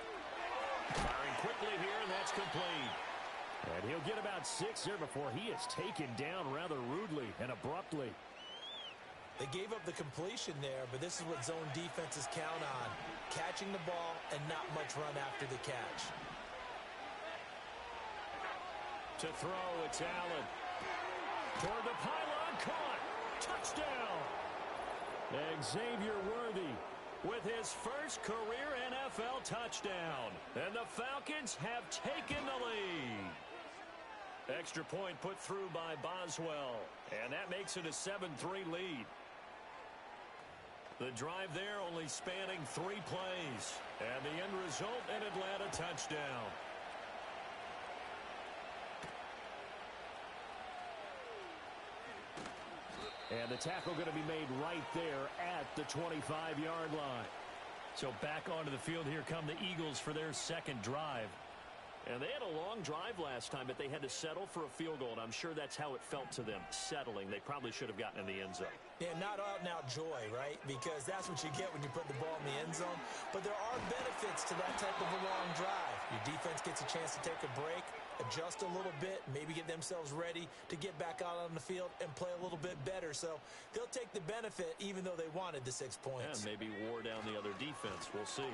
Speaker 4: Firing quickly here, and that's complete. And he'll get about 6 there before he is taken down rather rudely and abruptly.
Speaker 5: They gave up the completion there, but this is what zone defenses count on. Catching the ball and not much run after the catch.
Speaker 4: To throw, it's Allen. Toward the pylon, caught. Touchdown. Xavier Worthy with his first career NFL touchdown. And the Falcons have taken the lead. Extra point put through by Boswell. And that makes it a 7-3 lead. The drive there only spanning 3 plays. And the end result, an Atlanta touchdown. And the tackle going to be made right there at the 25-yard line. So back onto the field here come the Eagles for their second drive. And they had a long drive last time, but they had to settle for a field goal. And I'm sure that's how it felt to them, settling. They probably should have gotten in the end zone.
Speaker 5: Yeah, not out-and-out joy, right? Because that's what you get when you put the ball in the end zone. But there are benefits to that type of a long drive. Your defense gets a chance to take a break, adjust a little bit, maybe get themselves ready to get back out on the field and play a little bit better. So they'll take the benefit even though they wanted the 6 points.
Speaker 4: And maybe wore down the other defense. We'll see.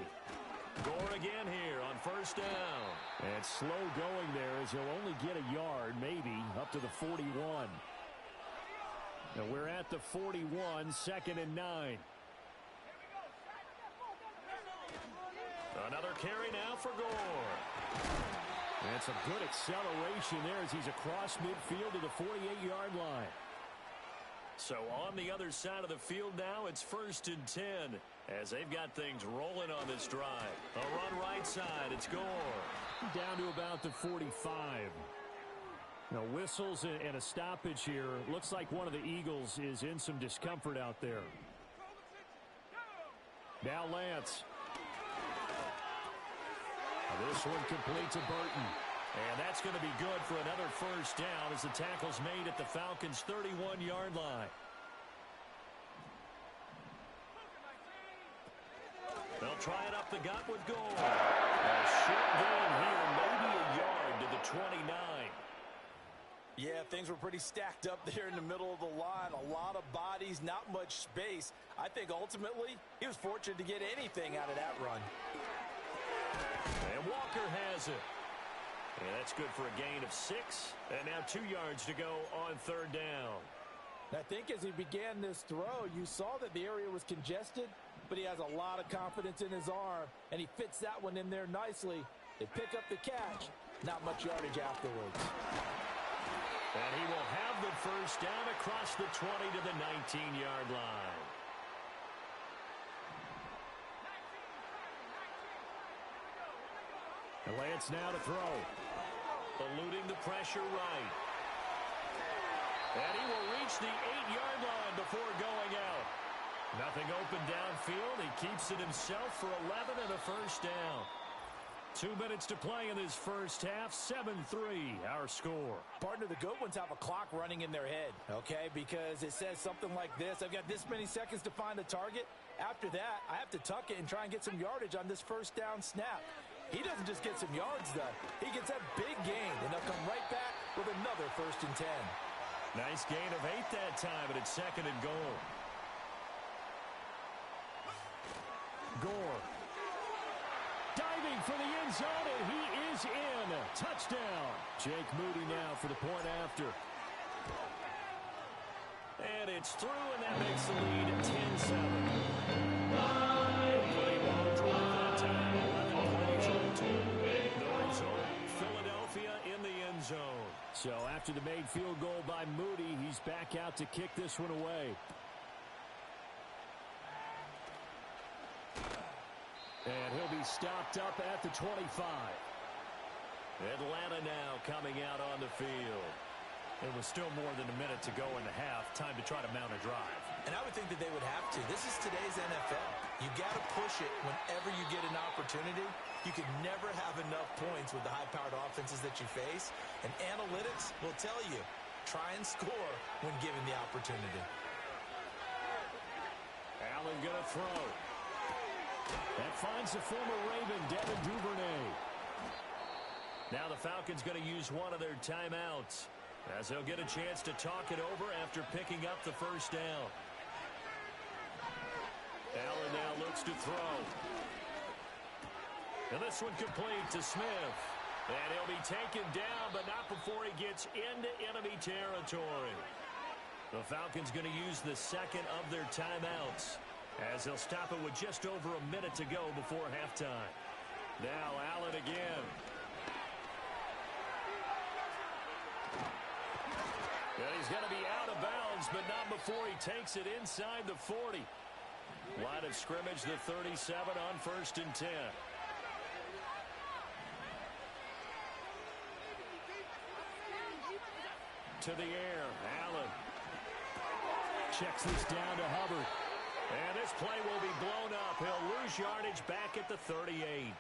Speaker 4: Gore again here on 1st down. And slow going there as he'll only get a yard, maybe, up to the 41. And we're at the 41, 2nd and 9. Another carry now for Gore. And some good acceleration there as he's across midfield to the 48-yard line. So on the other side of the field now, it's 1st and 10 as they've got things rolling on this drive. A run right side, it's Gore. Down to about the 45. Now whistles and a stoppage here. Looks like one of the Eagles is in some discomfort out there. Now Lance. This one complete to Burton. And that's going to be good for another 1st down as the tackle's made at the Falcons' 31-yard line. They'll try it up the gut with Gore. A short gain here, maybe a yard to the 29.
Speaker 5: Yeah, things were pretty stacked up there in the middle of the line. A lot of bodies, not much space. I think ultimately he was fortunate to get anything out of that run.
Speaker 4: And Walker has it. And that's good for a gain of 6. And now 2 yards to go on 3rd down.
Speaker 5: I think as he began this throw, you saw that the area was congested, but he has a lot of confidence in his arm, and he fits that one in there nicely. They pick up the catch. Not much yardage afterwards.
Speaker 4: And he will have the 1st down across the 20 to the 19-yard line. And Lance now to throw. Eluding the pressure right. And he will reach the 8-yard line before going out. Nothing open downfield. He keeps it himself for 11 and a 1st down. 2 minutes to play in this first half. 7-3 our score.
Speaker 5: Partner, the good ones have a clock running in their head, okay? Because it says something like this. I've got this many seconds to find a target. After that, I have to tuck it and try and get some yardage on this 1st down snap. He doesn't just get some yards, though. He gets that big gain, and they'll come right back with another 1st and 10.
Speaker 4: Nice gain of 8 that time, but it's 2nd and goal. Gore. Diving for the end zone, and he is in. Touchdown. Jake Moody now for the point after. And it's through, and that makes the lead 10-7. Pretty long drive that time. 11 plays all total. The result, Philadelphia in the end zone. So after the made field goal by Moody, he's back out to kick this one away. And he'll be stopped up at the 25. Atlanta now coming out on the field. There was still more than a minute to go in the half. Time to try to mount a drive.
Speaker 5: And I would think that they would have to. This is today's NFL. You got to push it whenever you get an opportunity. You can never have enough points with the high-powered offenses that you face. And analytics will tell you, try and score when given the opportunity.
Speaker 4: Allen going to throw. That finds the former Raven, Devin Duvernay. Now the Falcons going to use one of their timeouts, as they'll get a chance to talk it over after picking up the first down. Allen now looks to throw. And this one complete to Smith. And he'll be taken down, but not before he gets into enemy territory. The Falcons going to use the second of their timeouts, as they'll stop it with just over a minute to go before halftime. Now Allen again. And he's going to be out of bounds, but not before he takes it inside the 40. Line of scrimmage, the 37 on 1st and 10. To the air, Allen. Checks this down to Hubbard. And this play will be blown up. He'll lose yardage back at the 38.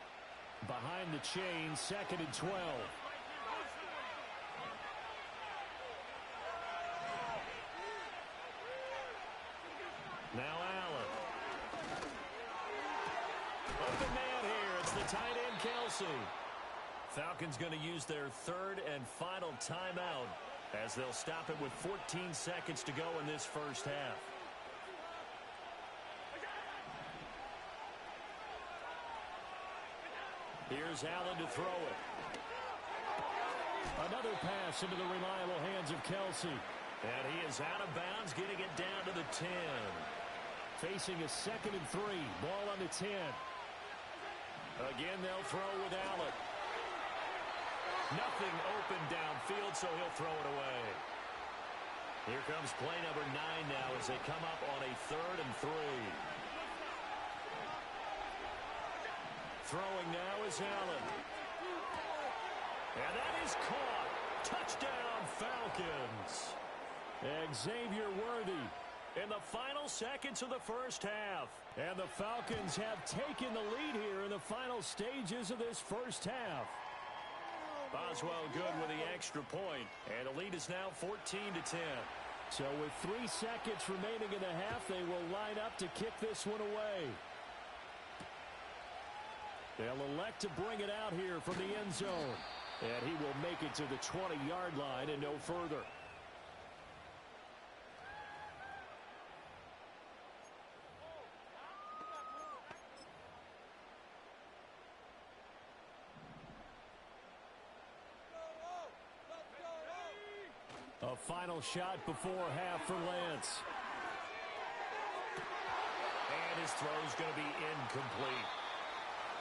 Speaker 4: Behind the chain, 2nd and 12. Now Allen. Open man here. It's the tight end, Kelsey. Falcons going to use their third and final timeout, as they'll stop it with 14 seconds to go in this first half. Here's Allen to throw it. Another pass into the reliable hands of Kelsey. And he is out of bounds, getting it down to the 10. Facing a 2nd and 3. Ball on the 10. Again, they'll throw with Allen. Nothing open downfield, so he'll throw it away. Here comes play number 9 now as they come up on a 3rd and 3. Throwing now is Allen. And that is caught. Touchdown, Falcons. Xavier Worthy in the final seconds of the first half. And the Falcons have taken the lead here in the final stages of this first half. Boswell good with the extra point, and the lead is now 14-10. So with 3 seconds remaining in the half, they will line up to kick this one away. They'll elect to bring it out here from the end zone. And he will make it to the 20-yard line and no further. A final shot before half for Lance. And his throw's going to be incomplete.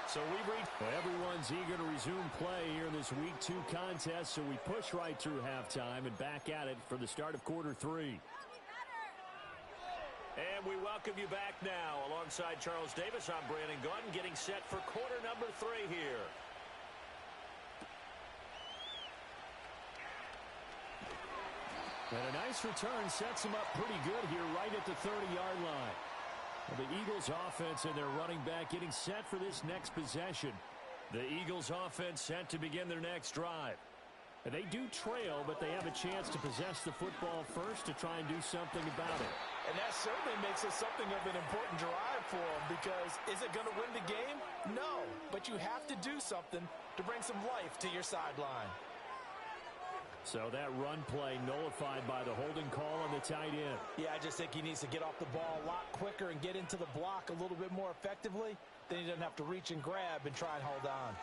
Speaker 4: So we've reached. Everyone's eager to resume play here in this Week 2 contest, so we push right through halftime and back at it for the start of quarter 3. And we welcome you back now. Alongside Charles Davis, I'm Brandon Gunn, getting set for quarter number 3 here. And a nice return sets him up pretty good here right at the 30-yard line. Well, the Eagles offense and their running back getting set for this next possession. The Eagles offense set to begin their next drive. And they do trail, but they have a chance to possess the football first to try and do something about it.
Speaker 5: And that certainly makes it something of an important drive for them, because is it going to win the game? No, but you have to do something to bring some life to your sideline.
Speaker 4: So that run play nullified by the holding call on the tight end.
Speaker 5: Yeah, I just think he needs to get off the ball a lot quicker and get into the block a little bit more effectively. Then he doesn't have to reach and grab and try and hold on.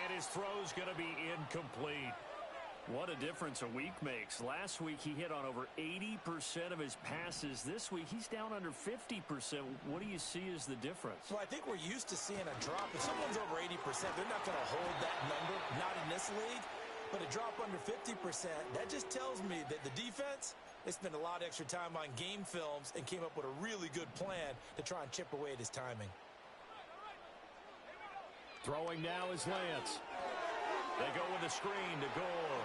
Speaker 4: And his throw's going to be incomplete. What a difference a week makes. Last week he hit on over 80% of his passes. This week he's down under 50%. What do you see as the difference?
Speaker 5: Well, I think we're used to seeing a drop. If someone's over 80%, they're not going to hold that number, not in this league. But a drop under 50%, that just tells me that the defense They spent a lot of extra time on game films and came up with a really good plan to try and chip away at his timing.
Speaker 4: Throwing now is Lance. They go with a screen to Gore.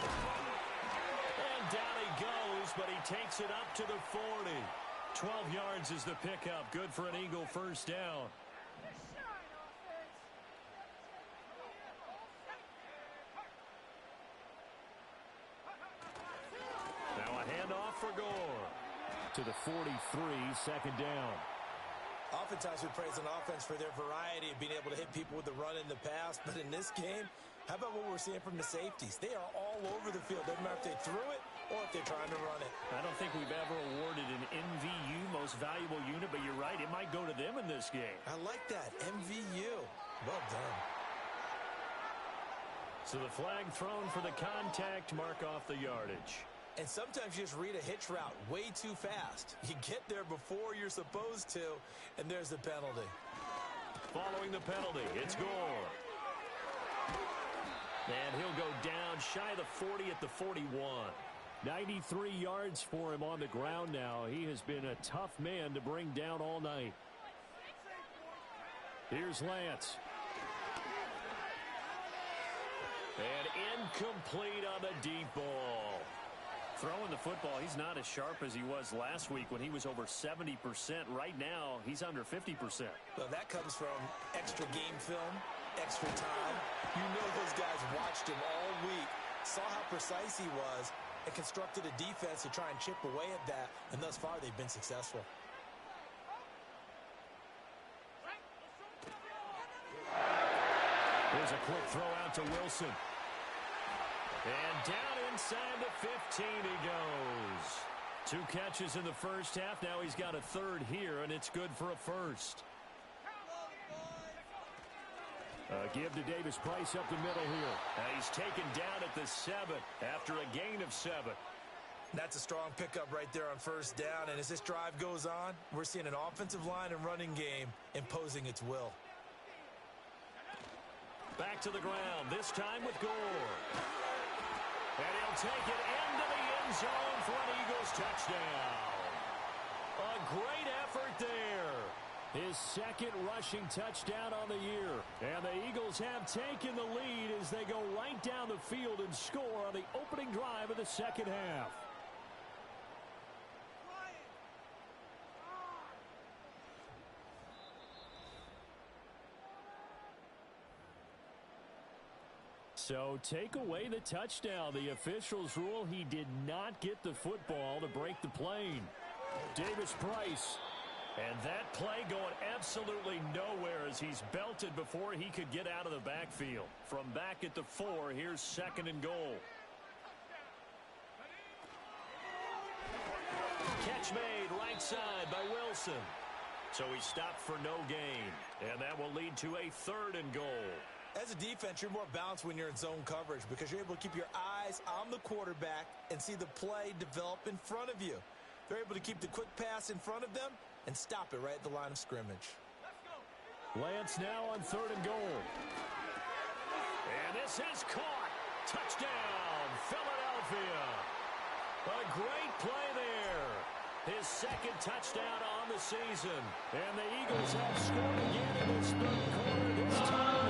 Speaker 4: And down he goes, but he takes it up to the 40. 12 yards is the pickup. Good for an Eagle first down. Now a handoff for Gore. To the 43, second down.
Speaker 5: Oftentimes we praise an offense for their variety of being able to hit people with the run in the pass, but in this game, how about what we're seeing from the safeties? They are all over the field. Doesn't matter if they threw it or if they're trying to run it.
Speaker 4: I don't think we've ever awarded an MVU, most valuable unit, but you're right, it might go to them in this game.
Speaker 5: I like that, MVU. Well done.
Speaker 4: So the flag thrown for the contact, mark off the yardage.
Speaker 5: And sometimes you just read a hitch route way too fast. You get there before you're supposed to, and there's the penalty.
Speaker 4: Following the penalty, it's Gore. And he'll go down shy of the 40 at the 41. 93 yards for him on the ground now. He has been a tough man to bring down all night. Here's Lance. And incomplete on the deep ball. Throwing the football, he's not as sharp as he was last week when he was over 70%. Right now, he's under 50%.
Speaker 5: Well, that comes from extra game film, extra time. You know those guys watched him all week, saw how precise he was, and constructed a defense to try and chip away at that, and thus far they've been successful.
Speaker 4: There's a quick throw out to Wilson. And down inside the 15 he goes. 2 catches in the first half. Now he's got a third here, and it's good for a first. Give to Davis Price up the middle here. He's taken down at the 7 after a gain of 7.
Speaker 5: That's a strong pickup right there on first down, and as this drive goes on, we're seeing an offensive line and running game imposing its will.
Speaker 4: Back to the ground, this time with Gore. And he'll take it into the end zone for an Eagles touchdown. A great effort there. His second rushing touchdown on the year. And the Eagles have taken the lead as they go right down the field and score on the opening drive of the second half. So take away the touchdown. The officials rule he did not get the football to break the plane. Davis Price. And that play going absolutely nowhere as he's belted before he could get out of the backfield. From back at the 4, here's second and goal. Catch made right side by Wilson. So he stopped for no gain. And that will lead to a third and goal.
Speaker 5: As a defense, you're more balanced when you're in zone coverage because you're able to keep your eyes on the quarterback and see the play develop in front of you. They're able to keep the quick pass in front of them and stop it right at the line of scrimmage.
Speaker 4: Lance now on third and goal. And this is caught. Touchdown, Philadelphia. A great play there. His second touchdown on the season. And the Eagles have scored again in this third quarter. This time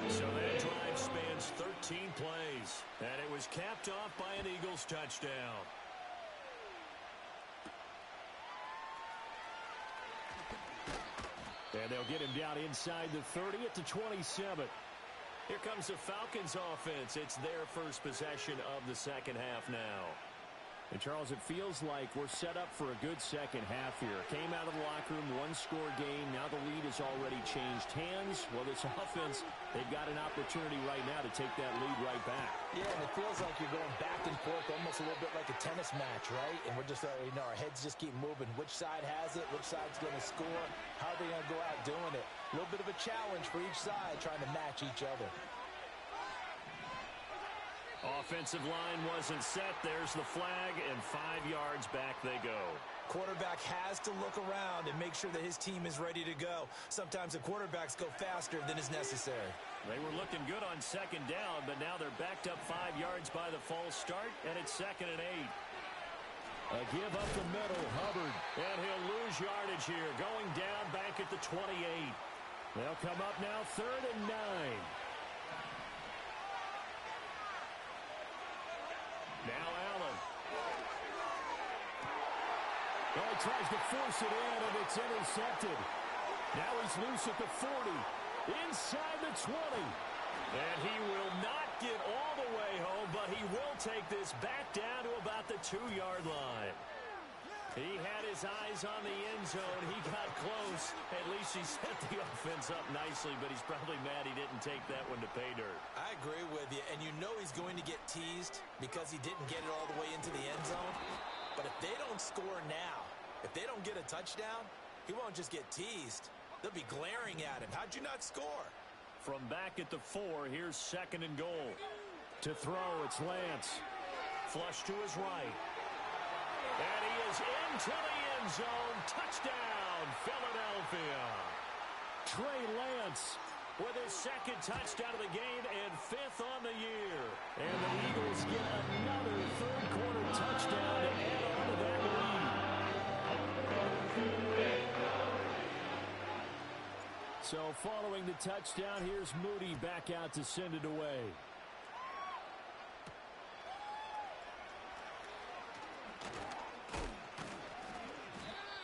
Speaker 4: so that drive spans 13 plays. And it was capped off by an Eagles touchdown. And they'll get him down inside the 30 at the 27. Here comes the Falcons offense. It's their first possession of the second half now. And, Charles, it feels like we're set up for a good second half here. Came out of the locker room, one-score game. Now the lead has already changed hands. Well, this offense, they've got an opportunity right now to take that lead right back.
Speaker 5: Yeah, and it feels like you're going back and forth almost a little bit like a tennis match, right? And we're just, our heads just keep moving. Which side has it? Which side's going to score? How are they going to go out doing it? A little bit of a challenge for each side trying to match each other.
Speaker 4: Offensive line wasn't set. There's the flag, and 5 yards back they go.
Speaker 5: Quarterback has to look around and make sure that his team is ready to go. Sometimes the quarterbacks go faster than is necessary.
Speaker 4: They were looking good on second down, but now they're backed up 5 yards by the false start, and it's 2nd and 8.
Speaker 6: A give up the middle, Hubbard.
Speaker 4: And he'll lose yardage here, going down back at the 28.
Speaker 6: They'll come up now 3rd and 9.
Speaker 4: Now Allen.
Speaker 6: Oh, he tries to force it in, and it's intercepted. Now he's loose at the 40. Inside the 20.
Speaker 4: And he will not get all the way home, but he will take this back down to about the 2-yard line. He had his eyes on the end zone. He got close. At least he set the offense up nicely, but he's probably mad he didn't take that one to pay dirt.
Speaker 5: I agree with you, and you know he's going to get teased because he didn't get it all the way into the end zone. But if they don't score now, if they don't get a touchdown, he won't just get teased. They'll be glaring at him. How'd you not score?
Speaker 4: From back at the 4, here's 2nd and goal.
Speaker 6: To throw, it's Lance.
Speaker 4: Flush to his right. And he is into the end zone. Touchdown, Philadelphia.
Speaker 6: Trey Lance
Speaker 4: with his 2nd touchdown of the game and 5th on the year.
Speaker 6: And the Eagles get another third-quarter touchdown to add on to that lead. So following the touchdown, here's Moody back out to send it away.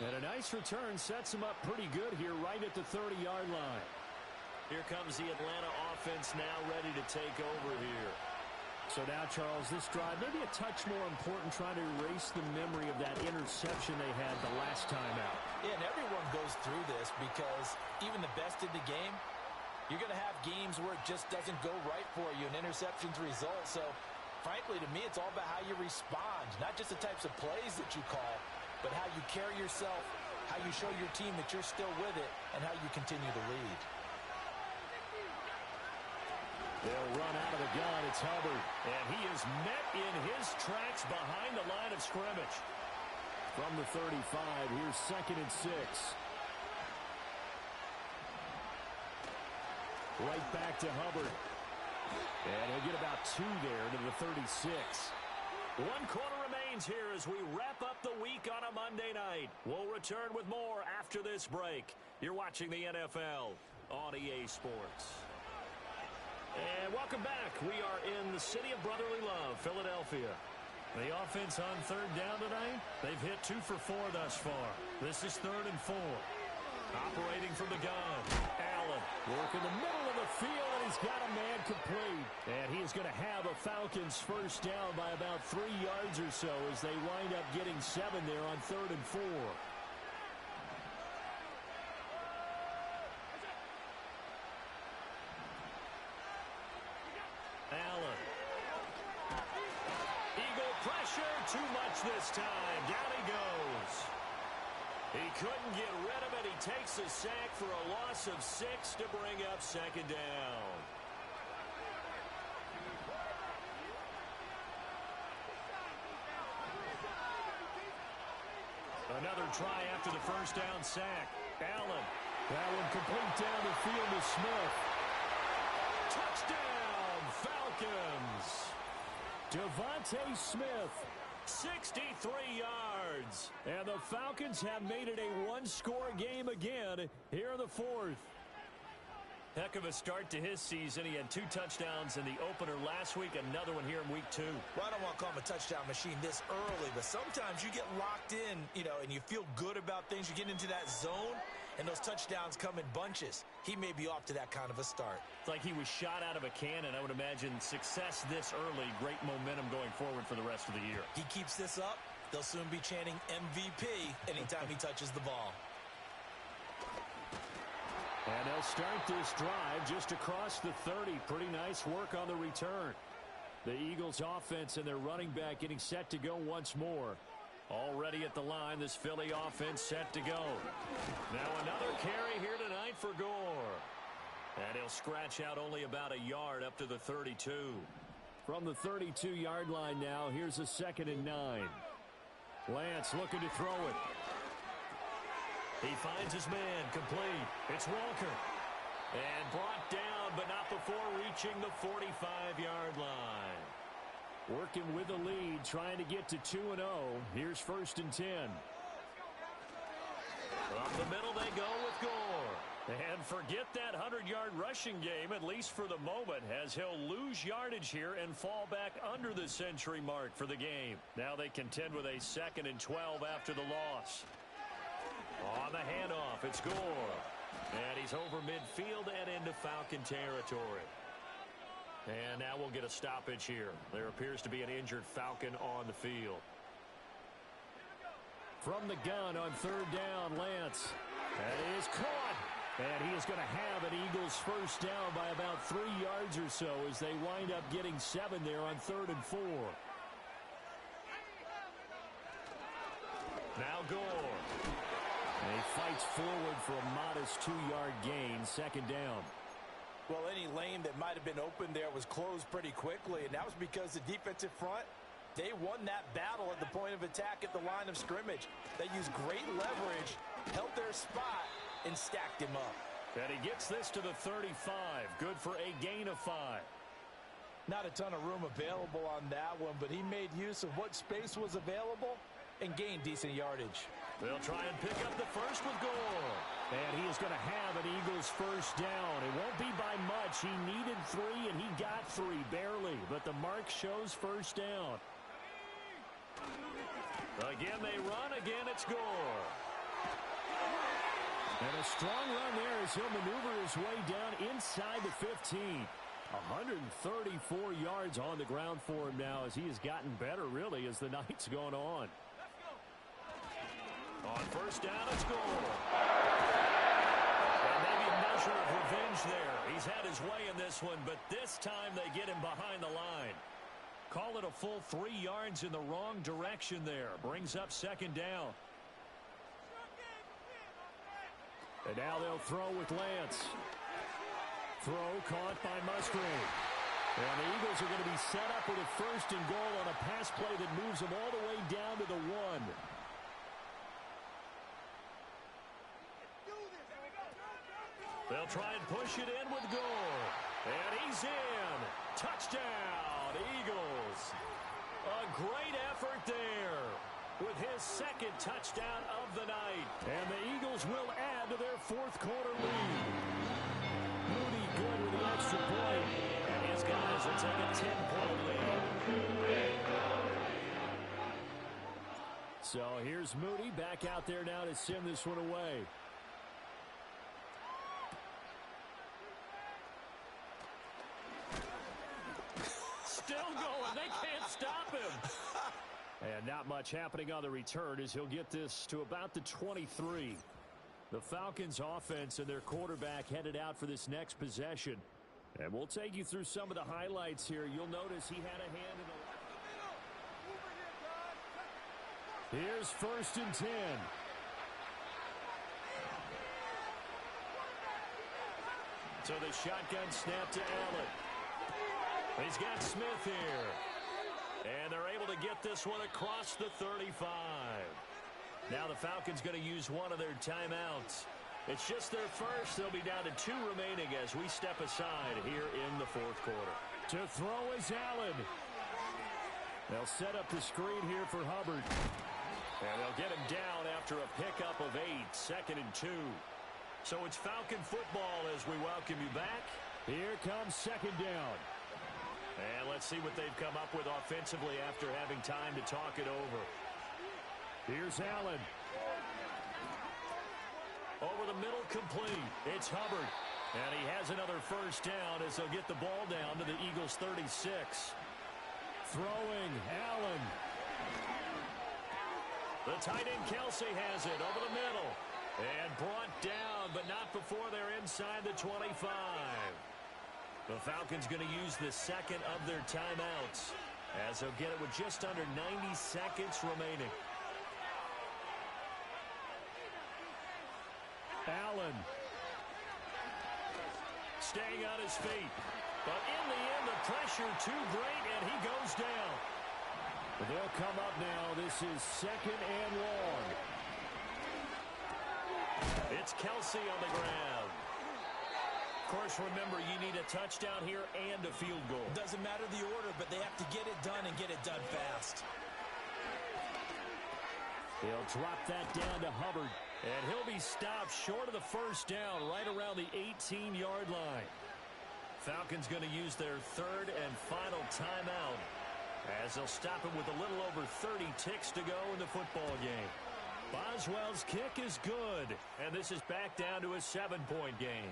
Speaker 6: And a nice return sets him up pretty good here right at the 30-yard line.
Speaker 4: Here comes the Atlanta offense now ready to take over here.
Speaker 6: So now, Charles, this drive maybe a touch more important, trying to erase the memory of that interception they had the last time out.
Speaker 5: Yeah, and everyone goes through this because even the best in the game, you're going to have games where it just doesn't go right for you, and interceptions result. So, frankly, to me, it's all about how you respond, not just the types of plays that you call, but how you carry yourself, how you show your team that you're still with it, and how you continue to lead.
Speaker 6: They'll run out of the gun. It's Hubbard.
Speaker 4: And he is met in his tracks behind the line of scrimmage.
Speaker 6: From the 35, here's 2nd and 6. Right back to Hubbard. And he'll get about 2 there to the 36.
Speaker 4: 1 quarter remains here as we wrap up the week on a Monday night. We'll return with more after this break. You're watching the NFL on EA Sports. And welcome back. We are in the city of brotherly love, Philadelphia. The offense on 3rd down tonight, they've hit 2 for 4 thus far. This is 3rd and 4. Operating from the gun, Allen.
Speaker 6: Work in the middle of the field, and he's got a man complete. And he's going to have a Falcons first down by about 3 yards or so as they wind up getting 7 there on 3rd and 4.
Speaker 4: Allen. Eagle pressure, too much this time. Down he goes. He couldn't get rid of it. He takes a sack for a loss of 6 to bring up 2nd down. Another try after the first down sack. Allen.
Speaker 6: That one complete down the field to Smith.
Speaker 4: Touchdown, Falcons.
Speaker 6: Devontae Smith.
Speaker 4: 63 yards.
Speaker 6: And the Falcons have made it a one-score game again here in the 4th.
Speaker 4: Heck of a start to his season. He had 2 touchdowns in the opener last week, another one here in week 2.
Speaker 5: Well, I don't want to call him a touchdown machine this early, but sometimes you get locked in, and you feel good about things. You get into that zone, and those touchdowns come in bunches. He may be off to that kind of a start.
Speaker 4: It's like he was shot out of a cannon. I would imagine success this early, great momentum going forward for the rest of the year.
Speaker 5: He keeps this up, they'll soon be chanting MVP anytime he touches the ball.
Speaker 6: And they'll start this drive just across the 30. Pretty nice work on the return. The Eagles offense and their running back getting set to go once more. Already at the line, this Philly offense set to go. Now another carry here tonight for Gore. And he'll scratch out only about a yard up to the 32. From the 32-yard line now, here's a 2nd and 9. Lance looking to throw it.
Speaker 4: He finds his man complete. It's Walker. And brought down, but not before reaching the 45-yard line.
Speaker 6: Working with the lead, trying to get to 2-0. Here's 1st and 10.
Speaker 4: Up the middle they go with Gore. And forget that 100-yard rushing game, at least for the moment, as he'll lose yardage here and fall back under the century mark for the game. Now they contend with a 2nd and 12 after the loss. On the handoff, it's Gore. And he's over midfield and into Falcon territory. And now we'll get a stoppage here. There appears to be an injured Falcon on the field.
Speaker 6: From the gun on 3rd down, Lance. That is caught. And he is going to have an Eagles 1st down by about 3 yards or so as they wind up getting 7 there on 3rd and 4.
Speaker 4: Now Gore.
Speaker 6: And he fights forward for a modest 2-yard gain, 2nd down.
Speaker 5: Well, any lane that might have been open there was closed pretty quickly, and that was because the defensive front, they won that battle at the point of attack at the line of scrimmage. They used great leverage, held their spot, and stacked him up.
Speaker 4: And he gets this to the 35. Good for a gain of 5.
Speaker 5: Not a ton of room available on that one, but he made use of what space was available and gained decent yardage.
Speaker 4: They'll try and pick up the first with Gore.
Speaker 6: And he is going to have an Eagles 1st down. It won't be by much. He needed 3, and he got 3, barely. But the mark shows 1st down.
Speaker 4: Again they run. Again it's Gore.
Speaker 6: And a strong run there as he'll maneuver his way down inside the 15. 134 yards on the ground for him now as he has gotten better, really, as the night's gone on.
Speaker 4: On 1st down, it's Gore. And maybe a measure of revenge there. He's had his way in this one, but this time they get him behind the line. Call it a full 3 yards in the wrong direction there. Brings up 2nd down.
Speaker 6: And now they'll throw with Lance. Throw caught by Musgrave. And the Eagles are going to be set up with a 1st and goal on a pass play that moves them all the way down to the 1.
Speaker 4: They'll try and push it in with Gore. And he's in. Touchdown, Eagles. A great effort there with his 2nd touchdown of the night.
Speaker 6: And the Eagles will add to their 4th quarter lead. Moody good with the extra point.
Speaker 4: And his guys will take a 10-point lead.
Speaker 6: So here's Moody back out there now to send this one away.
Speaker 4: Still going. They can't stop him.
Speaker 6: And not much happening on the return as he'll get this to about the 23. The Falcons offense and their quarterback headed out for this next possession. And we'll take you through some of the highlights here. You'll notice he had a hand in the... Here's 1st and 10.
Speaker 4: So the shotgun snap to Allen. He's got Smith here. And they're able to get this one across the 35. Now the Falcons going to use one of their timeouts. It's just their first. They'll be down to 2 remaining as we step aside here in the 4th quarter.
Speaker 6: To throw is Allen. They'll set up the screen here for Hubbard.
Speaker 4: And they'll get him down after a pickup of 8, 2nd and 2. So it's Falcon football as we welcome you back.
Speaker 6: Here comes 2nd down.
Speaker 4: And let's see what they've come up with offensively after having time to talk it over.
Speaker 6: Here's Allen.
Speaker 4: Over the middle, complete. It's Hubbard. And he has another 1st down as they'll get the ball down to the Eagles' 36.
Speaker 6: Throwing, Allen.
Speaker 4: The tight end Kelsey has it over the middle. And brought down, but not before they're inside the 25. The Falcons going to use the 2nd of their timeouts as they'll get it with just under 90 seconds remaining.
Speaker 6: Allen.
Speaker 4: Staying on his feet. But in the end, the pressure too great, and he goes down.
Speaker 6: They'll come up now. This is 2nd and long.
Speaker 4: It's Kelsey on the ground.
Speaker 6: course, remember, you need a touchdown here and a field goal.
Speaker 5: Doesn't matter the order, but they have to get it done and get it done fast.
Speaker 6: He'll drop that down to Hubbard. And he'll be stopped short of the first down right around the 18-yard line. Falcons going to use their third and final timeout as they'll stop him with a little over 30 ticks to go in the football game. Boswell's kick is good, and this is back down to a 7-point game.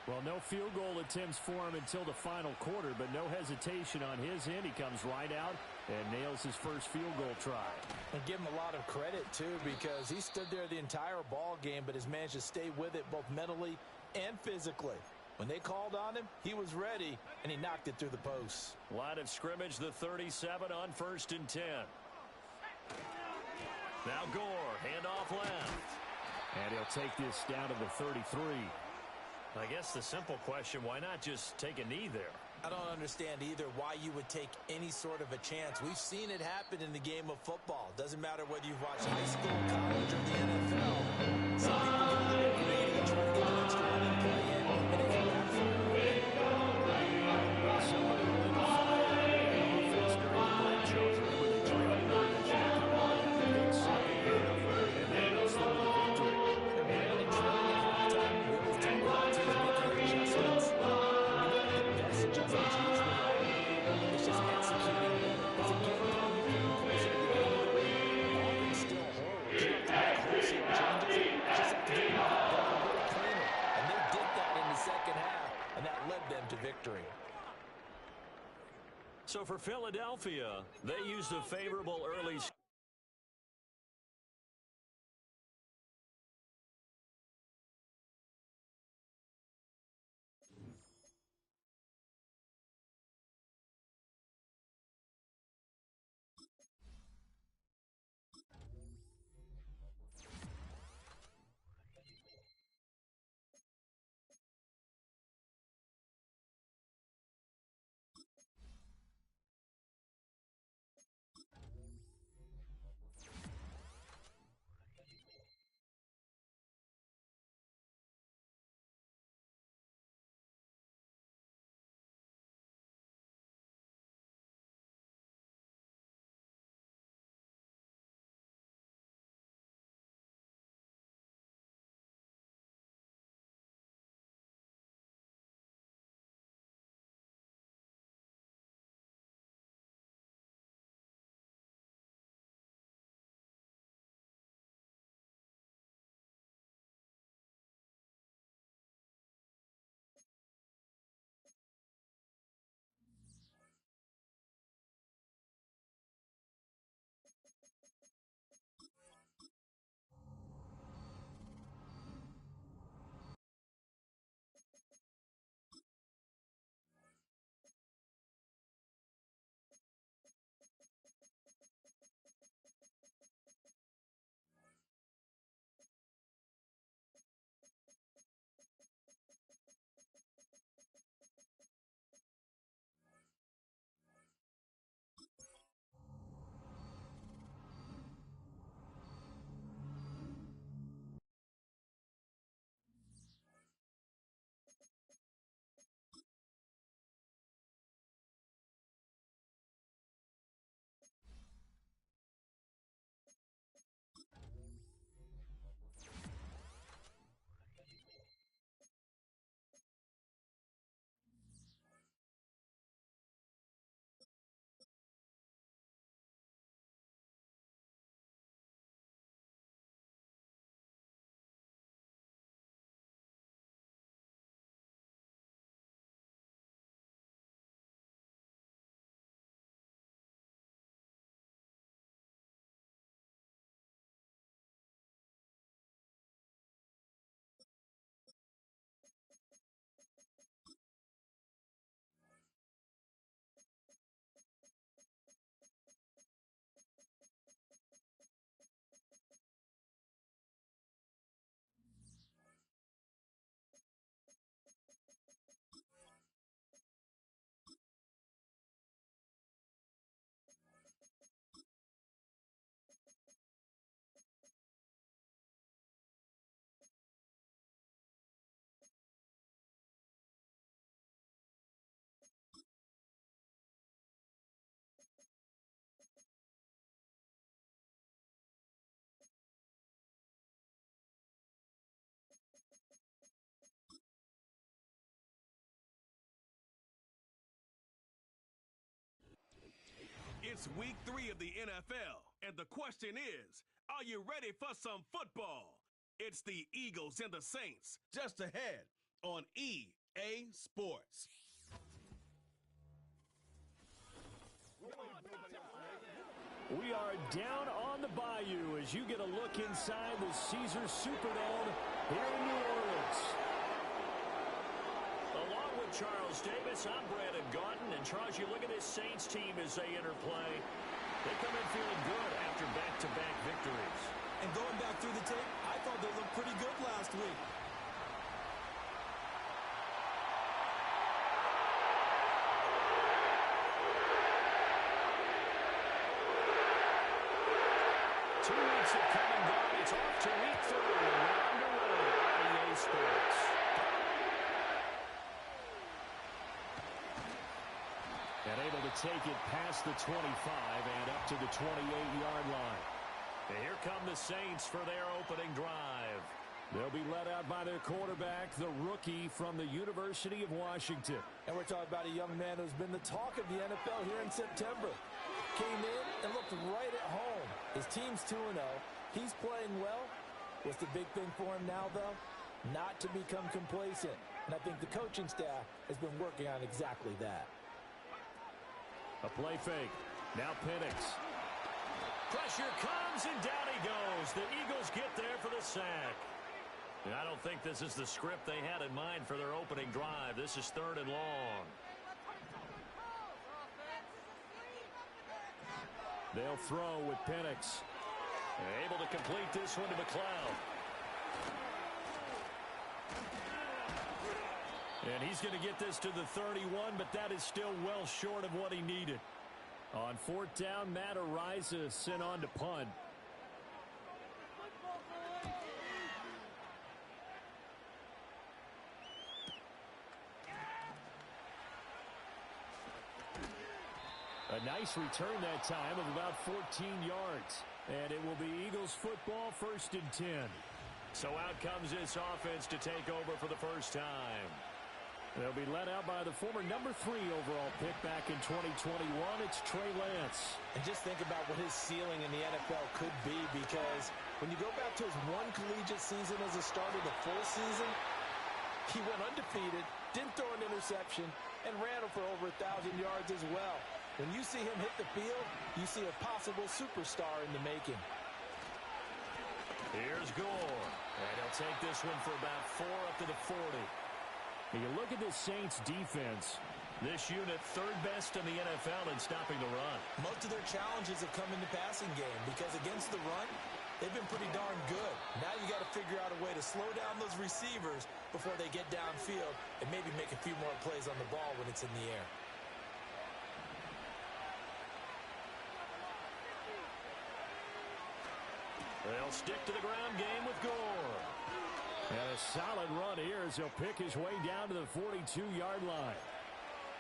Speaker 6: Well, no field goal attempts for him until the final quarter, but no hesitation on his end. He comes right out and nails his first field goal try.
Speaker 5: And give him a lot of credit, too, because he stood there the entire ball game, but has managed to stay with it both mentally and physically. When they called on him, he was ready, and he knocked it through the posts.
Speaker 6: Line of scrimmage, the 37 on 1st and 10. Now Gore, handoff left. And he'll take this down to the 33. I guess the simple question, why not just take a knee there?
Speaker 5: I don't understand either why you would take any sort of a chance. We've seen it happen in the game of football. Doesn't matter whether you've watched high school, college, or the NFL. Some people go a little greedy and try to get an extra running play in, and it can backfire.
Speaker 6: Somebody will end the fire in offense during the break, Jones. Remember, they trailed eventually come out of the big second half, and then that's the victory.
Speaker 5: And in trailing at halftime, we always talk about teams making adjustments. Best adjustments usually are. It's just executing them. It's a game plan you put in place at the beginning of the week. All can still hold. You don't have to make wholesale changes. You just have to get it done a little cleaner. And they did that in the second half, and that led them to victory.
Speaker 6: So for Philadelphia, they used a favorable early
Speaker 1: It's week 3 of the NFL, and the question is, are you ready for some football? It's the Eagles and the Saints, just ahead on EA Sports.
Speaker 6: We are down on the bayou as you get a look inside the Caesars Superdome here in New Orleans.
Speaker 4: Along with Charles Davis, I'm Brandon Gaunton. And Charles, you look at this Saints team as they interplay. They come in feeling good after back-to-back victories.
Speaker 5: And going back through the tape, I thought they looked pretty good last week.
Speaker 6: Take it past the 25 and up to the 28-yard line.
Speaker 4: And here come the Saints for their opening drive.
Speaker 6: They'll be led out by their quarterback, the rookie from the University of Washington.
Speaker 5: And we're talking about a young man who's been the talk of the NFL here in September. Came in and looked right at home. His team's 2-0. He's playing well. What's the big thing for him now, though? Not to become complacent. And I think the coaching staff has been working on exactly that.
Speaker 6: A play fake. Now Penix.
Speaker 4: Pressure comes, and down he goes. The Eagles get there for the sack. And I don't think this is the script they had in mind for their opening drive. This is 3rd and long.
Speaker 6: They'll throw with Penix.
Speaker 4: Able to complete this one to McLeod.
Speaker 6: And he's going to get this to the 31, but that is still well short of what he needed. On 4th down, Matt Aria sent on to punt. A nice return that time of about 14 yards. And it will be Eagles football, 1st and 10.
Speaker 4: So out comes this offense to take over for the first time.
Speaker 6: They'll be led out by the former number 3 overall pick back in 2021. It's Trey Lance.
Speaker 5: And just think about what his ceiling in the NFL could be, because when you go back to his one collegiate season as a starter, the full season, he went undefeated, didn't throw an interception, and ran for over 1,000 yards as well. When you see him hit the field, you see a possible superstar in the making.
Speaker 4: Here's Gore. And he'll take this one for about 4 up to the 40.
Speaker 6: You look at the Saints defense.
Speaker 4: This unit 3rd best in the NFL in stopping the run.
Speaker 5: Most of their challenges have come in the passing game, because against the run, they've been pretty darn good. Now you got to figure out a way to slow down those receivers before they get downfield and maybe make a few more plays on the ball when it's in the air.
Speaker 4: They'll stick to the ground game with Gore.
Speaker 6: And a solid run here as he'll pick his way down to the 42-yard line.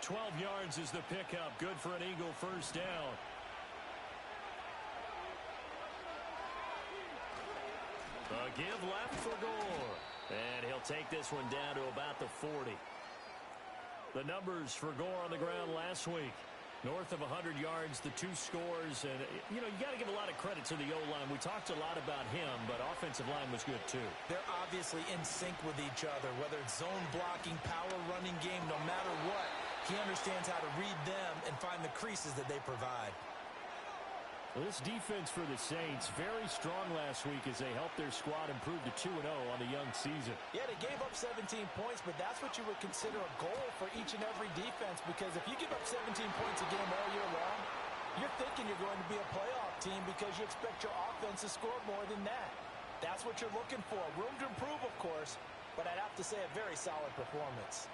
Speaker 4: 12 yards is the pickup. Good for an Eagle 1st down. A give left for Gore. And he'll take this one down to about the 40. The numbers for Gore on the ground last week. North of 100 yards, the 2 scores. And, you got to give a lot of credit to the O-line. We talked a lot about him, but offensive line was good, too.
Speaker 5: They're obviously in sync with each other, whether it's zone blocking, power running game, no matter what. He understands how to read them and find the creases that they provide.
Speaker 6: Well, this defense for the Saints, very strong last week as they helped their squad improve to 2-0 on the young season.
Speaker 5: Yeah, they gave up 17 points, but that's what you would consider a goal for each and every defense, because if you give up 17 points a game all year long, you're thinking you're going to be a playoff team because you expect your offense to score more than that. That's what you're looking for. Room to improve, of course, but I'd have to say a very solid performance.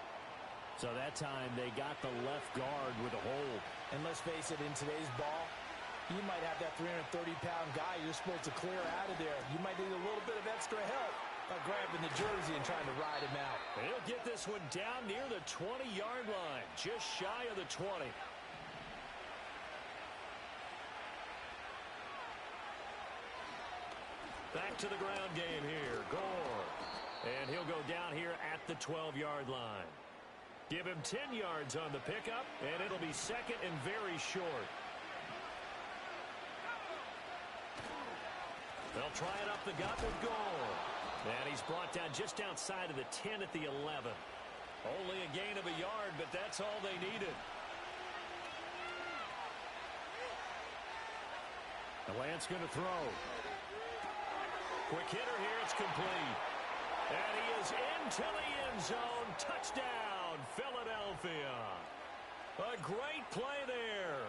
Speaker 6: So that time they got the left guard with a hold.
Speaker 5: And let's face it, in today's ball, you might have that 330-pound guy you're supposed to clear out of there. You might need a little bit of extra help by grabbing the jersey and trying to ride him out.
Speaker 4: He'll get this one down near the 20-yard line, just shy of the 20. Back to the ground game here. Gore. And he'll go down here at the 12-yard line. Give him 10 yards on the pickup, and it'll be 2nd and very short. They'll try it up the gut with Gore. And he's brought down just outside of the 10 at the 11. Only a gain of a yard, but that's all they needed.
Speaker 6: The Lance going to throw.
Speaker 4: Quick hitter here. It's complete. And he is into the end zone. Touchdown, Philadelphia. A great play there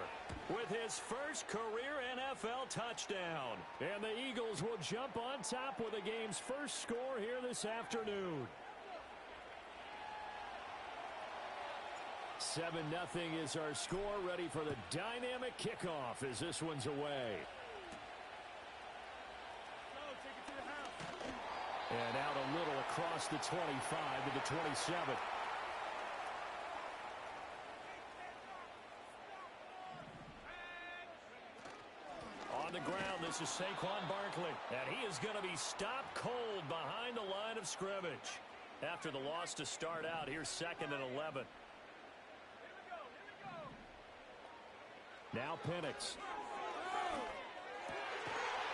Speaker 4: with his first career NFL touchdown.
Speaker 6: And the Eagles will jump on top with the game's first score here this afternoon. 7-0 is our score, ready for the dynamic kickoff as this one's away. And out a little across the 25 to the 27.
Speaker 4: On the ground, this is Saquon Barkley. And he is going to be stopped cold behind the line of scrimmage. After the loss to start out, here's 2nd and 11.
Speaker 6: Now Penix.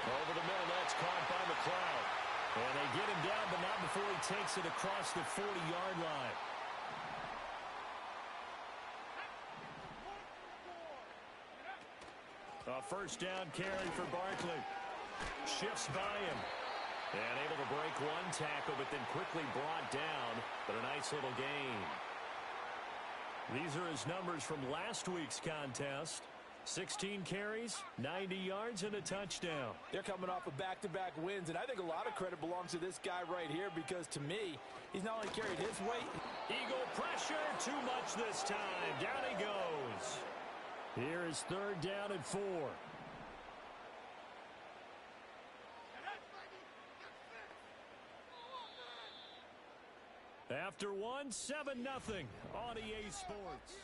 Speaker 4: Over the middle, that's caught by McLeod. And they get him down, but not before he takes it across the 40-yard line. A first down carry for Barkley. Shifts by him. And able to break one tackle, but then quickly brought down. But a nice little gain. These are his numbers from last week's contest. 16 carries, 90 yards, and a touchdown.
Speaker 5: They're coming off of back-to-back wins, and I think a lot of credit belongs to this guy right here because, to me, he's not only carried his weight.
Speaker 4: Eagle pressure, too much this time. Down he goes.
Speaker 6: Here is 3rd down and 4.
Speaker 4: After one, 7-0 on EA Sports.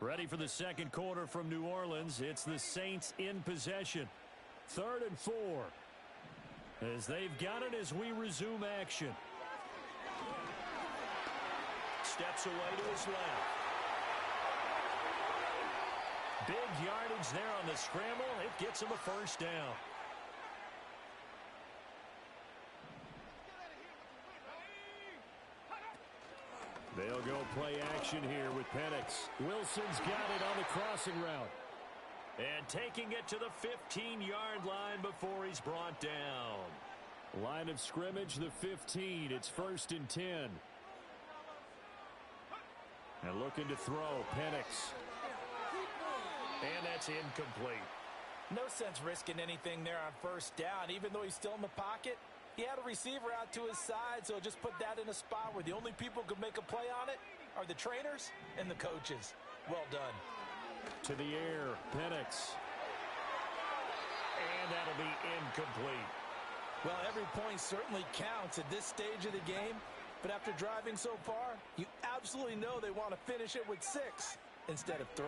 Speaker 4: Ready for the second quarter from New Orleans. It's the Saints in possession. 3rd and 4. As they've got it as we resume action. Steps away to his left. Big yardage there on the scramble. It gets him a first down.
Speaker 6: They'll go play action here with Penix. Wilson's got it on the crossing route.
Speaker 4: And taking it to the 15-yard line before he's brought down.
Speaker 6: Line of scrimmage, the 15. It's 1st and 10. And looking to throw, Penix.
Speaker 4: And that's incomplete.
Speaker 5: No sense risking anything there on first down, even though he's still in the pocket. He had a receiver out to his side, so just put that in a spot where the only people who can make a play on it are the trainers and the coaches. Well done.
Speaker 6: To the air, Penix.
Speaker 4: And that'll be incomplete.
Speaker 5: Well, every point certainly counts at this stage of the game, but after driving so far, you absolutely know they want to finish it with 6 instead of 3.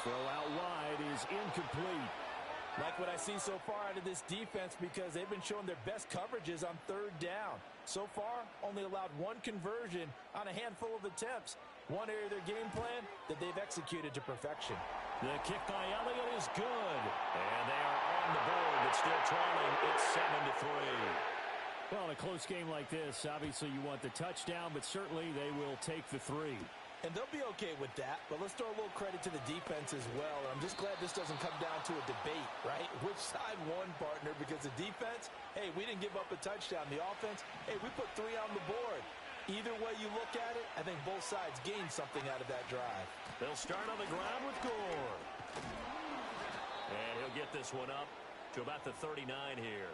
Speaker 6: Throw out wide is incomplete.
Speaker 5: Like what I see so far out of this defense because they've been showing their best coverages on 3rd down. So far, only allowed 1 conversion on a handful of attempts. One area of their game plan that they've executed to perfection.
Speaker 4: The kick by Elliott is good. And they are on the board, but still trailing. It's 7-3.
Speaker 6: Well, in a close game like this, obviously you want the touchdown, but certainly they will take the 3.
Speaker 5: And they'll be okay with that, but let's throw a little credit to the defense as well. I'm just glad this doesn't come down to a debate, right? Which side won, partner? Because the defense, hey, we didn't give up a touchdown. The offense, hey, we put 3 on the board. Either way you look at it, I think both sides gained something out of that drive.
Speaker 4: They'll start on the ground with Gore. And he'll get this one up to about the 39 here.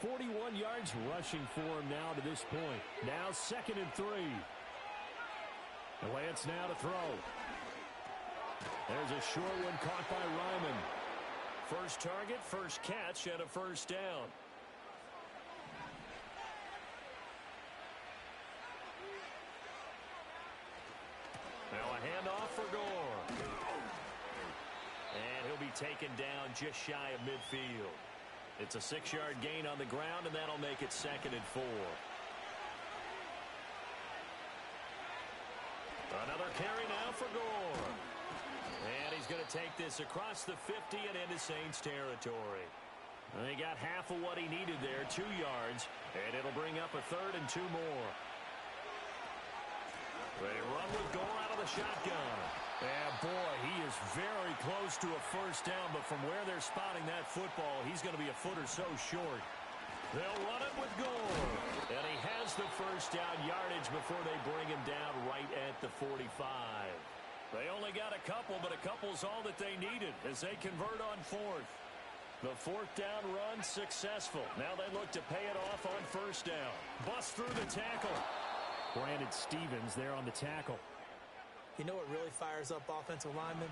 Speaker 6: 41 yards rushing for him now to this point. Now 2nd and 3. Lance now to throw. There's a short one caught by Ryman.
Speaker 4: First target, first catch, and a first down. Now a handoff for Gore. And he'll be taken down just shy of midfield. It's a 6-yard gain on the ground, and that'll make it 2nd and 4. Another carry now for Gore. And he's going to take this across the 50 and into Saints territory. And he got half of what he needed there, 2 yards, and it'll bring up a 3rd and 2 more. They run with goal out of the shotgun.
Speaker 6: And boy, he is very close to a first down, but from where they're spotting that football, he's going to be a foot or so short.
Speaker 4: They'll run it with Gore. And he has the first down yardage before they bring him down right at the 45. They only got a couple, but a couple's all that they needed as they convert on 4th. The 4th down run successful. Now they look to pay it off on first down. Bust through the tackle.
Speaker 6: Brandon Stevens there on the tackle.
Speaker 5: You know what really fires up offensive linemen?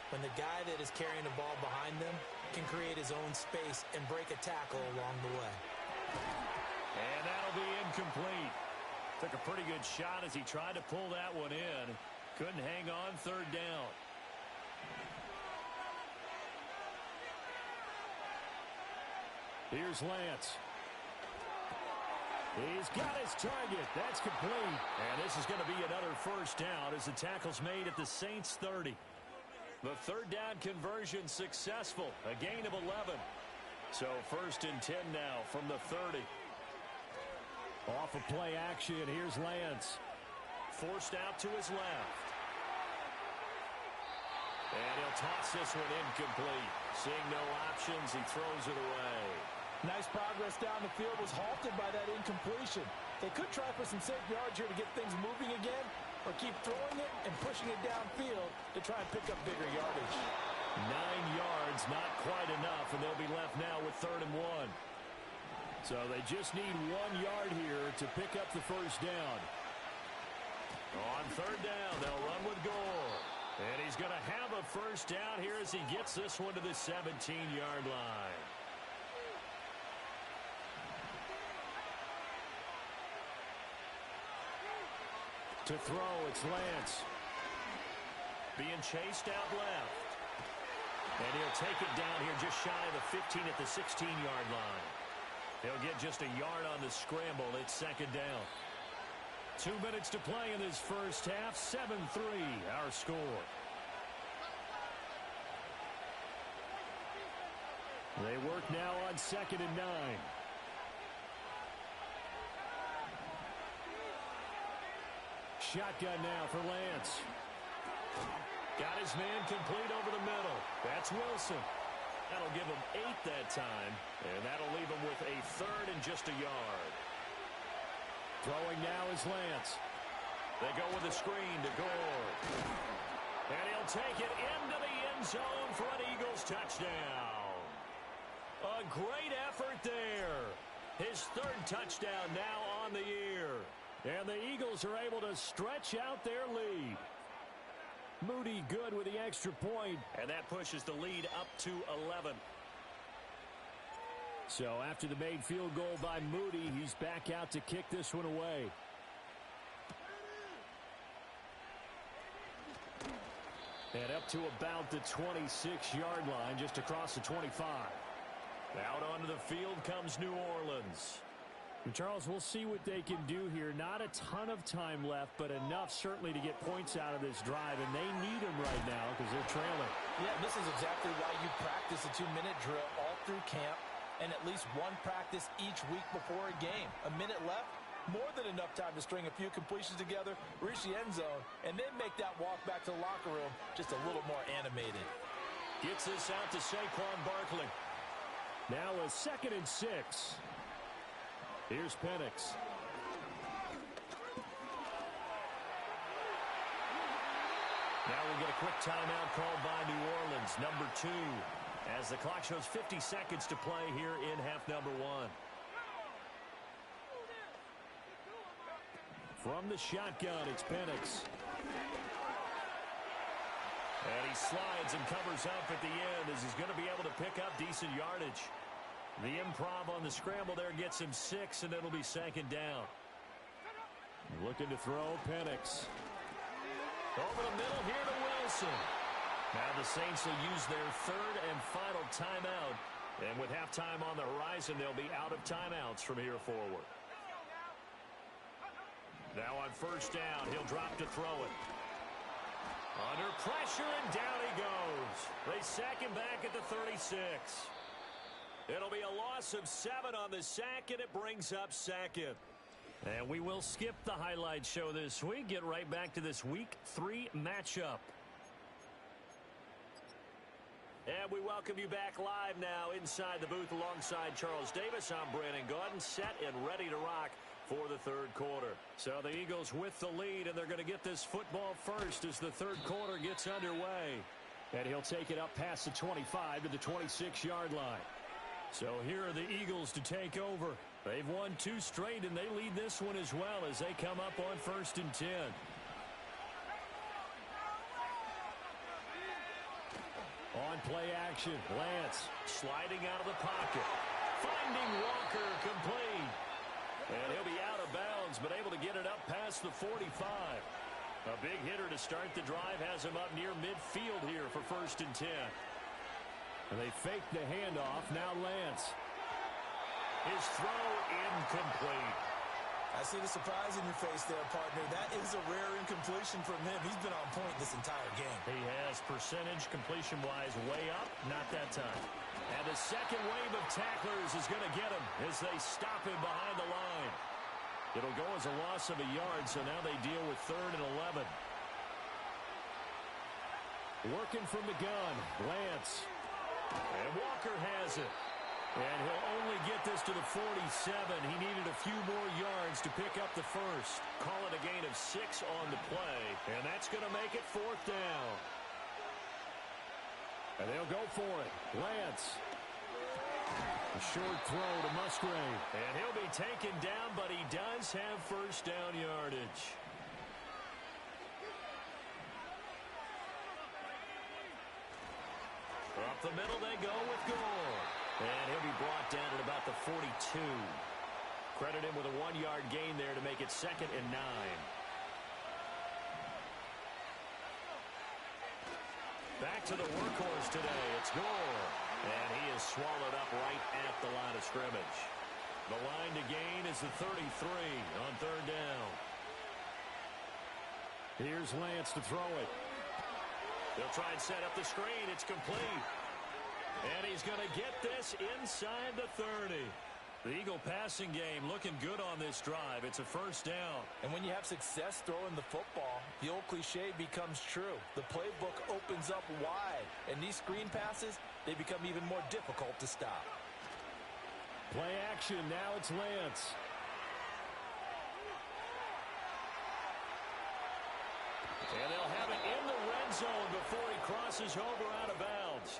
Speaker 5: When the guy that is carrying the ball behind them can create his own space and break a tackle along the way.
Speaker 4: And that'll be incomplete. Took a pretty good shot as he tried to pull that one in. Couldn't hang on 3rd down.
Speaker 6: Here's Lance. He's got his target. That's complete.
Speaker 4: And this is going to be another first down as the tackle's made at the Saints 30. The 3rd down conversion successful. A gain of 11. So 1st and 10 now from the 30.
Speaker 6: Off of play action, here's Lance.
Speaker 4: Forced out to his left. And he'll toss this one incomplete. Seeing no options, he throws it away.
Speaker 5: Nice progress down the field, was halted by that incompletion. They could try for some safe yards here to get things moving again, or keep throwing it and pushing it downfield to try and pick up bigger yardage.
Speaker 4: 9 yards, not quite enough, and they'll be left now with 3rd and 1.
Speaker 6: So they just need 1 yard here to pick up the first down.
Speaker 4: On 3rd down, they'll run with Gore. And he's going to have a first down here as he gets this one to the 17-yard line.
Speaker 6: To throw, it's Lance.
Speaker 4: Being chased out left. And he'll take it down here just shy of the 15 at the 16-yard line. He'll get just a yard on the scramble. It's 2nd down.
Speaker 6: 2 minutes to play in this first half. 7-3 our score. They work now on 2nd and 9. Shotgun now for Lance.
Speaker 4: Got his man complete over the middle. That's Wilson. That'll give him 8 that time, and that'll leave him with a 3rd and just a yard.
Speaker 6: Throwing now is Lance.
Speaker 4: They go with a screen to Gore. And he'll take it into the end zone for an Eagles touchdown. A great effort there. His 3rd touchdown now on the year.
Speaker 6: And the Eagles are able to stretch out their lead. Moody good with the extra point.
Speaker 4: And that pushes the lead up to 11.
Speaker 6: So after the made field goal by Moody, he's back out to kick this one away. And up to about the 26-yard line, just across the 25.
Speaker 4: Out onto the field comes New Orleans.
Speaker 6: Charles, we'll see what they can do here. Not a ton of time left, but enough certainly to get points out of this drive, and they need them right now because they're trailing.
Speaker 5: Yeah, this is exactly why you practice a 2-minute drill all through camp and at least one practice each week before a game. A minute left, more than enough time to string a few completions together, reach the end zone, and then make that walk back to the locker room just a little more animated.
Speaker 4: Gets this out to Saquon Barkley.
Speaker 6: Now a 2nd and 6. Here's Penix.
Speaker 4: Now we'll get a quick timeout called by New Orleans, number 2, as the clock shows 50 seconds to play here in half number 1.
Speaker 6: From the shotgun, it's Penix.
Speaker 4: And he slides and covers up at the end as he's going to be able to pick up decent yardage. The improv on the scramble there gets him 6, and it'll be 2nd down.
Speaker 6: Looking to throw, Penix.
Speaker 4: Over the middle here to Wilson. Now the Saints will use their 3rd and final timeout. And with halftime on the horizon, they'll be out of timeouts from here forward. Now on 1st down, he'll drop to throw it. Under pressure, and down he goes. They sack him back at the 36. It'll be a loss of 7 on the sack, and it brings up second. And we will skip the highlight show this week. Get right back to this Week 3 matchup. And we welcome you back live now inside the booth alongside Charles Davis. I'm Brandon Gaudin, set and ready to rock for the third quarter. So the Eagles with the lead, and they're going to get this football first as the third quarter gets underway.
Speaker 6: And he'll take it up past the 25 to the 26-yard line.
Speaker 4: So here are the Eagles to take over. They've won 2 straight, and they lead this one as well as they come up on 1st and 10.
Speaker 6: On play action, Lance
Speaker 4: sliding out of the pocket. Finding Walker complete. And he'll be out of bounds, but able to get it up past the 45. A big hitter to start the drive has him up near midfield here for 1st and 10.
Speaker 6: And they fake the handoff. Now Lance.
Speaker 4: His throw incomplete.
Speaker 5: I see the surprise in your face there, partner. That is a rare incompletion from him. He's been on point this entire game.
Speaker 4: He has percentage completion-wise way up, not that time. And the second wave of tacklers is going to get him as they stop him behind the line. It'll go as a loss of a yard, so now they deal with 3rd and 11.
Speaker 6: Working from the gun, Lance.
Speaker 4: And Walker has it. And he'll only get this to the 47. He needed a few more yards to pick up the first. Call it a gain of 6 on the play. And that's going to make it 4th down.
Speaker 6: And they'll go for it. Lance. A short throw to Musgrave.
Speaker 4: And he'll be taken down, but he does have 1st down yardage. Up the middle they go with Gore. And he'll be brought down at about the 42. Credit him with a 1-yard gain there to make it 2nd and 9. Back to the workhorse today. It's Gore. And he is swallowed up right at the line of scrimmage. The line to gain is the 33 on 3rd down.
Speaker 6: Here's Lance to throw it.
Speaker 4: They'll try and set up the screen. It's complete. And he's going to get this inside the 30. The Eagle passing game looking good on this drive. It's a 1st down.
Speaker 5: And when you have success throwing the football, the old cliche becomes true. The playbook opens up wide. And these screen passes, they become even more difficult to stop.
Speaker 6: Play action. Now it's Lance.
Speaker 4: And they'll have it in the red zone before he crosses over out of bounds.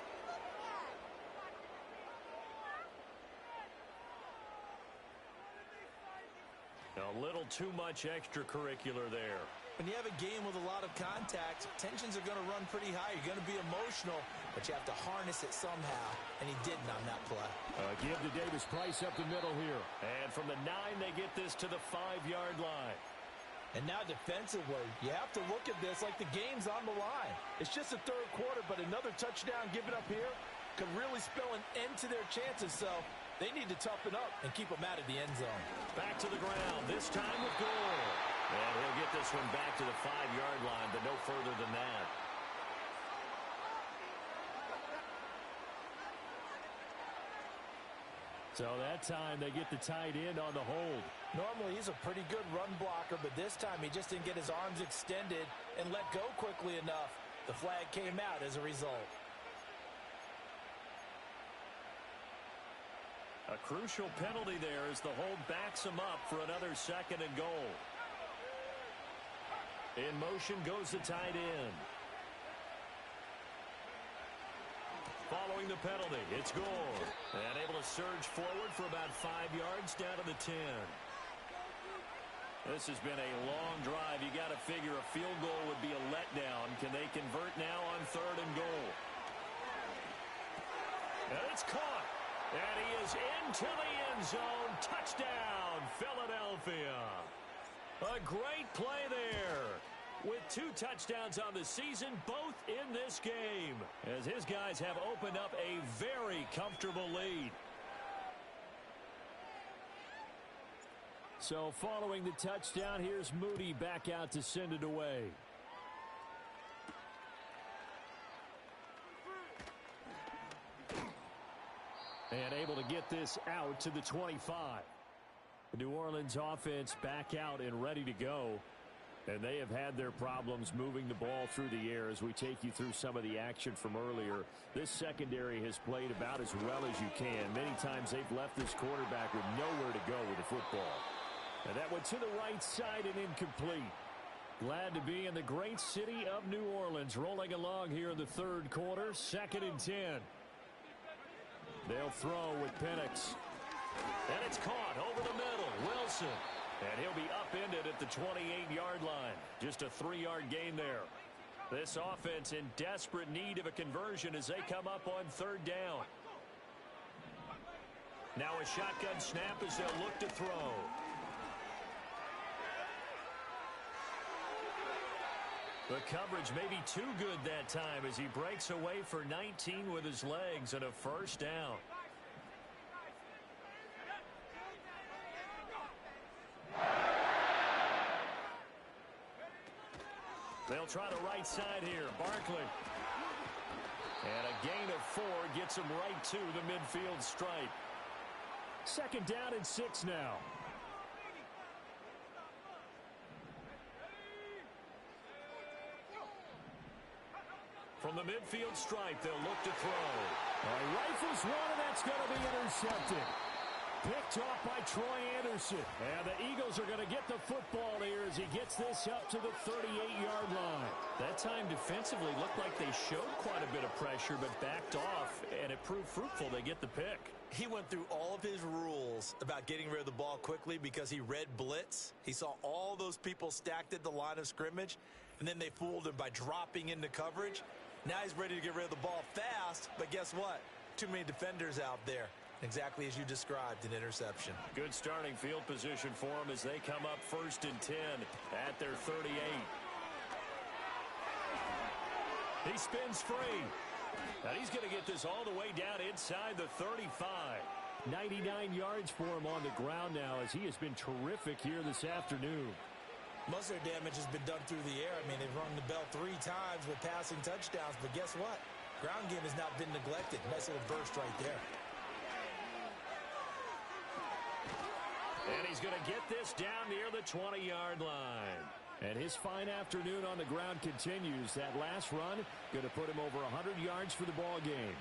Speaker 4: A little too much extracurricular there.
Speaker 5: When you have a game with a lot of contact, tensions are going to run pretty high. You're going to be emotional, but you have to harness it somehow, and he didn't on that play.
Speaker 6: Give to Davis-Price up the middle here.
Speaker 4: And from the 9, they get this to the 5-yard line.
Speaker 5: And now defensively, you have to look at this like the game's on the line. It's just the 3rd quarter, but another touchdown given up here could really spell an end to their chances, so they need to toughen up and keep them out of the end zone.
Speaker 4: Back to the ground, this time with Gore. And he'll get this one back to the 5-yard line, but no further than that.
Speaker 6: So that time they get the tight end on the hold.
Speaker 5: Normally he's a pretty good run blocker, but this time he just didn't get his arms extended and let go quickly enough. The flag came out as a result.
Speaker 4: A crucial penalty there as the hold backs him up for another 2nd and goal. In motion goes the tight end. Following the penalty, it's Gore. And able to surge forward for about 5 yards down to the 10. This has been a long drive. You got to figure a field goal would be a letdown. Can they convert now on 3rd and goal? And it's caught. And he is into the end zone. Touchdown, Philadelphia. A great play there. With 2 touchdowns on the season, both in this game, as his guys have opened up a very comfortable lead.
Speaker 6: So following the touchdown, here's Moody back out to send it away. And able to get this out to the 25. The New Orleans offense back out and ready to go. And they have had their problems moving the ball through the air as we take you through some of the action from earlier. This secondary has played about as well as you can. Many times they've left this quarterback with nowhere to go with the football. And that went to the right side and incomplete. Glad to be in the great city of New Orleans, rolling along here in the third quarter, 2nd and 10. They'll throw with Penix.
Speaker 4: And it's caught over the middle. Wilson. And he'll be upended at the 28-yard line. Just a 3-yard gain there. This offense in desperate need of a conversion as they come up on 3rd down. Now a shotgun snap as they'll look to throw. The coverage may be too good that time as he breaks away for 19 with his legs and a 1st down. They'll try the right side here. Barkley. And a gain of 4 gets him right to the midfield stripe.
Speaker 6: 2nd down and 6 now.
Speaker 4: From the midfield stripe, they'll look to throw.
Speaker 6: Rifles one, and that's going to be intercepted. Picked off by Troy Anderson. And the Eagles are going to get the football here as he gets this up to the 38-yard line.
Speaker 4: That time defensively looked like they showed quite a bit of pressure but backed off, and it proved fruitful. They get the pick.
Speaker 5: He went through all of his rules about getting rid of the ball quickly because he read blitz. He saw all those people stacked at the line of scrimmage, and then they fooled him by dropping into coverage. Now he's ready to get rid of the ball fast, but guess what? Too many defenders out there. Exactly as you described, an interception.
Speaker 4: Good starting field position for them as they come up 1st and 10 at their 38. He spins free. And he's going to get this all the way down inside the 35.
Speaker 6: 99 yards for him on the ground now as he has been terrific here this afternoon.
Speaker 5: Most of their damage has been done through the air. I mean, they've rung the bell 3 times with passing touchdowns, but guess what? Ground game has not been neglected. Nice little burst right there.
Speaker 4: And he's going to get this down near the 20-yard line.
Speaker 6: And his fine afternoon on the ground continues. That last run going to put him over 100 yards for the ball game.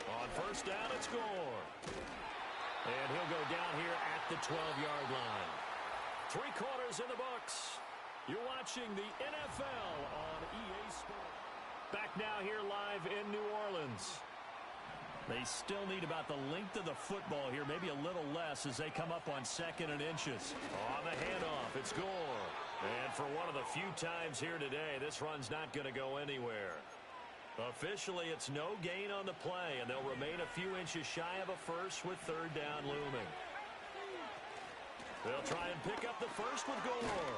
Speaker 4: On 1st down, it's Gore. And he'll go down here at the 12-yard line. 3 quarters in the books. You're watching the NFL on EA Sports. Back now here live in New Orleans. They still need about the length of the football here, maybe a little less as they come up on 2nd and inches. On the handoff, it's Gore. And for one of the few times here today, this run's not going to go anywhere. Officially, it's no gain on the play, and they'll remain a few inches shy of a first with 3rd down looming. They'll try and pick up the first with Gore.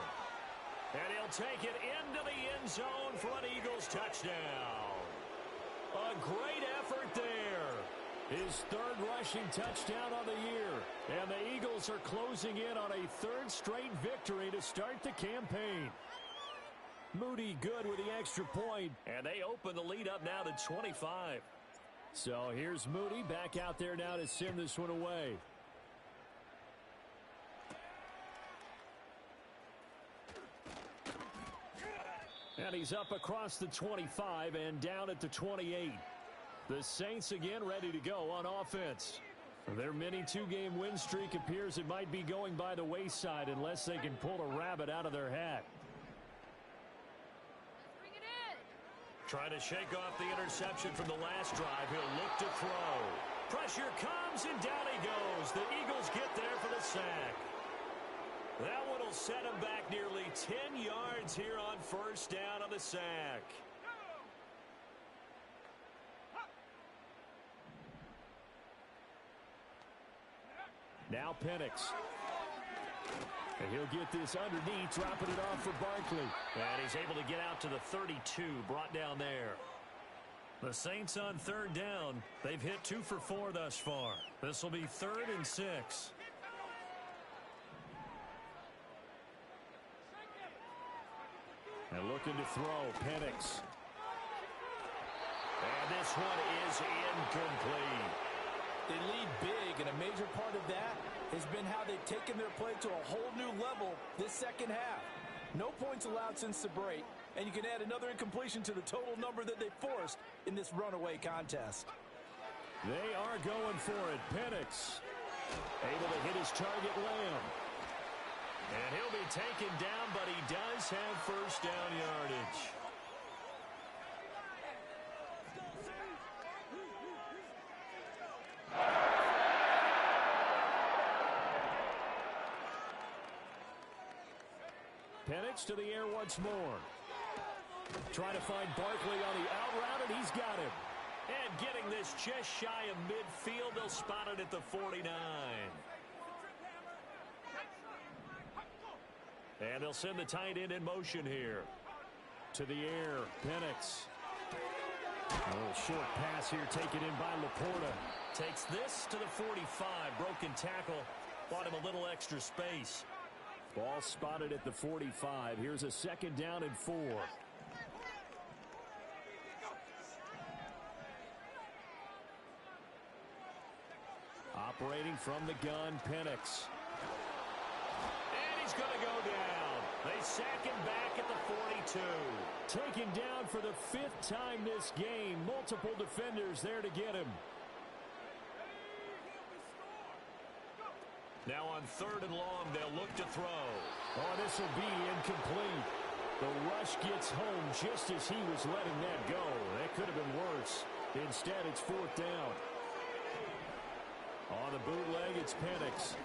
Speaker 4: And he'll take it into the end zone for an Eagles touchdown. A great effort there.
Speaker 6: His 3rd rushing touchdown on the year. And the Eagles are closing in on a 3rd straight victory to start the campaign. Moody good with the extra point.
Speaker 4: And they open the lead up now to 25.
Speaker 6: So here's Moody back out there now to send this one away. And he's up across the 25 and down at the 28. The Saints again ready to go on offense. Their mini 2-game win streak appears it might be going by the wayside unless they can pull a rabbit out of their hat.
Speaker 7: Bring it in.
Speaker 4: Trying to shake off the interception from the last drive. He'll look to throw. Pressure comes and down he goes. The Eagles get there for the sack. That one will set him back nearly 10 yards here on 1st down on the sack.
Speaker 6: Now Penix. And he'll get this underneath, dropping it off for Barkley.
Speaker 4: And he's able to get out to the 32, brought down there. The Saints on 3rd down. They've hit 2 for 4 thus far. This will be 3rd and 6.
Speaker 6: And looking to throw, Penix.
Speaker 4: And this one is incomplete.
Speaker 5: They lead big, and a major part of that has been how they've taken their play to a whole new level this second half. No points allowed since the break, and you can add another incompletion to the total number that they forced in this runaway contest.
Speaker 6: They are going for it. Penix able to hit his target, Lamb.
Speaker 4: And he'll be taken down, but he does have first down yardage.
Speaker 6: Penix to the air once more. Trying to find Barkley on the out route, and he's got him.
Speaker 4: And getting this just shy of midfield, they'll spot it at the 49. And they'll send the tight end in motion here.
Speaker 6: To the air, Penix. A little short pass here taken in by Laporta.
Speaker 4: Takes this to the 45. Broken tackle. Bought him a little extra space.
Speaker 6: Ball spotted at the 45. Here's a second down and 4. Operating from the gun, Penix.
Speaker 4: And he's going to go down. They sack him back at the 42.
Speaker 6: Taken down for the 5th time this game. Multiple defenders there to get him.
Speaker 4: Now on 3rd and long, they'll look to throw.
Speaker 6: Oh, this will be incomplete. The rush gets home just as he was letting that go. That could have been worse. Instead, it's 4th down. On the bootleg, it's Penix.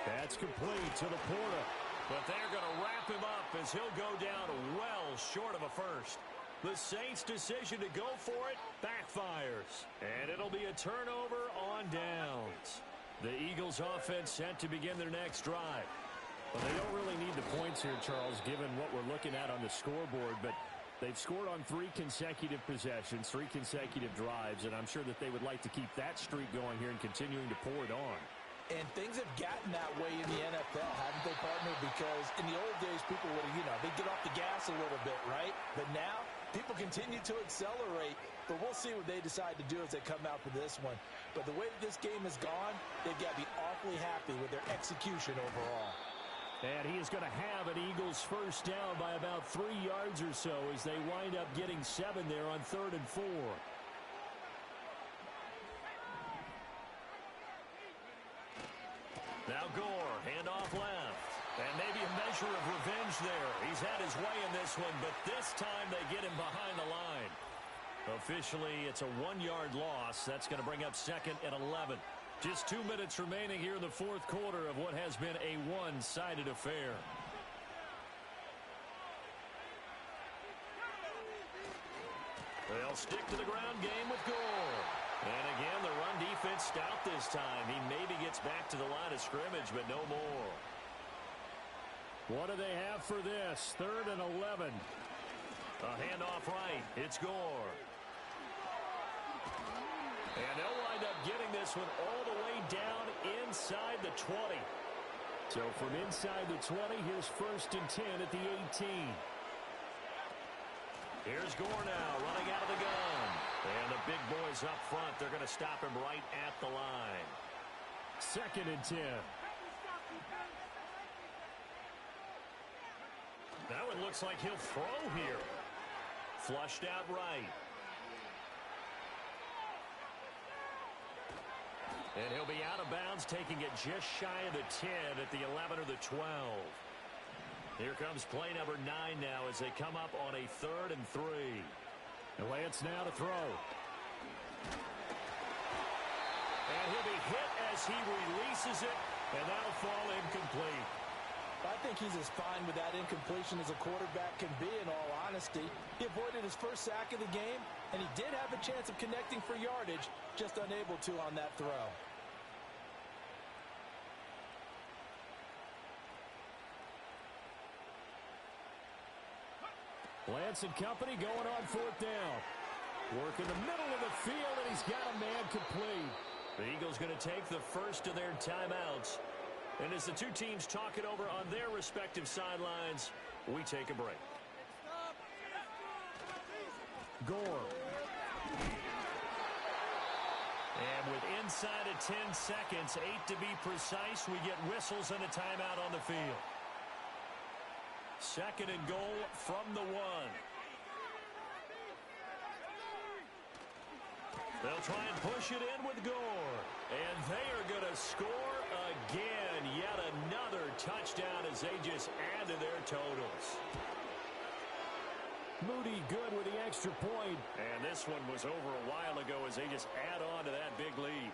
Speaker 6: That's complete to Laporta.
Speaker 4: But they're going to wrap him up as he'll go down well short of a first. The Saints' decision to go for it backfires. And it'll be a turnover on downs. The Eagles' offense set to begin their next drive.
Speaker 6: Well, they don't really need the points here, Charles, given what we're looking at on the scoreboard. But they've scored on 3 consecutive possessions, 3 consecutive drives, and I'm sure that they would like to keep that streak going here and continuing to pour it on.
Speaker 5: And things have gotten that way in the NFL, haven't they, partner? Because in the old days, people would have, they'd get off the gas a little bit, right? But now, people continue to accelerate. But we'll see what they decide to do as they come out for this one. But the way that this game has gone, they've got to be awfully happy with their execution overall.
Speaker 6: And he is going to have an Eagles first down by about 3 yards or so as they wind up getting 7 there on 3rd and 4.
Speaker 4: Now Gore, handoff left. And maybe a measure of revenge there. He's had his way in this one, but this time they get him behind the line. Officially, it's a 1-yard loss. That's going to bring up 2nd and 11. Just 2 minutes remaining here in the 4th quarter of what has been a one-sided affair. They'll stick to the ground game with Gore. And again, the run defense stout this time. He maybe gets back to the line of scrimmage, but no more.
Speaker 6: What do they have for this? 3rd and 11.
Speaker 4: A handoff right. It's Gore. And they'll wind up getting this one all the way down inside the 20.
Speaker 6: So from inside the 20, here's 1st and 10 at the 18.
Speaker 4: Here's Gore now, running out of the gun. And the big boys up front, they're going to stop him right at the line.
Speaker 6: 2nd and 10.
Speaker 4: Now it looks like he'll throw here. Flushed out right. And he'll be out of bounds, taking it just shy of the 10 at the 11 or the 12. Here comes play number 9 now as they come up on a 3rd and 3.
Speaker 6: And Lance now to throw.
Speaker 4: And he'll be hit as he releases it, and that'll fall incomplete.
Speaker 5: I think he's as fine with that incompletion as a quarterback can be, in all honesty. He avoided his first sack of the game, and he did have a chance of connecting for yardage, just unable to on that throw.
Speaker 6: Lance and company going on 4th down. Work in the middle of the field, and he's got a man complete.
Speaker 4: The Eagles going to take the first of their timeouts. And as the two teams talk it over on their respective sidelines, We take a break.
Speaker 6: Gore.
Speaker 4: And with inside of 10 seconds, 8 to be precise, we get whistles and a timeout on the field. Second and goal from the 1. They'll try and push it in with Gore. And they are going to score again. Yet another touchdown as they just add to their totals.
Speaker 6: Moody good with the extra point.
Speaker 4: And this one was over a while ago as they just add on to that big lead.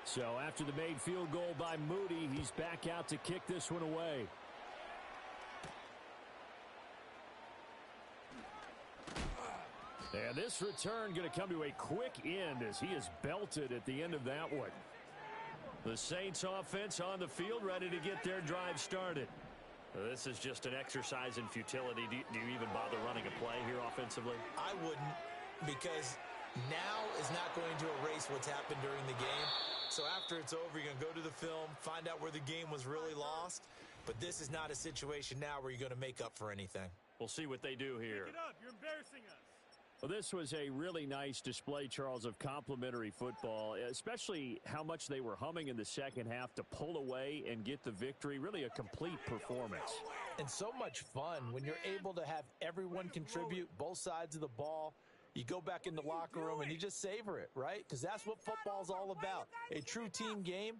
Speaker 6: So after the made field goal by Moody, he's back out to kick this one away. And this return going to come to a quick end as he is belted at the end of that one. The Saints offense on the field ready to get their drive started. This is just an exercise in futility. Do you even bother running a play here offensively?
Speaker 5: I wouldn't, because now is not going to erase what's happened during the game. So after it's over, you're going to go to the film, find out where the game was really lost. But this is not a situation now where you're going to make up for anything.
Speaker 4: We'll see what they do here.
Speaker 2: Pick it up. You're embarrassing us.
Speaker 6: Well, this was a really nice display, Charles, of complimentary football, especially how much they were humming in the second half to pull away and get the victory. Really a complete performance.
Speaker 5: And so much fun when you're able to have everyone contribute, both sides of the ball. You go back in the locker room and you just savor it, right? Because that's what football's all about. A true team game.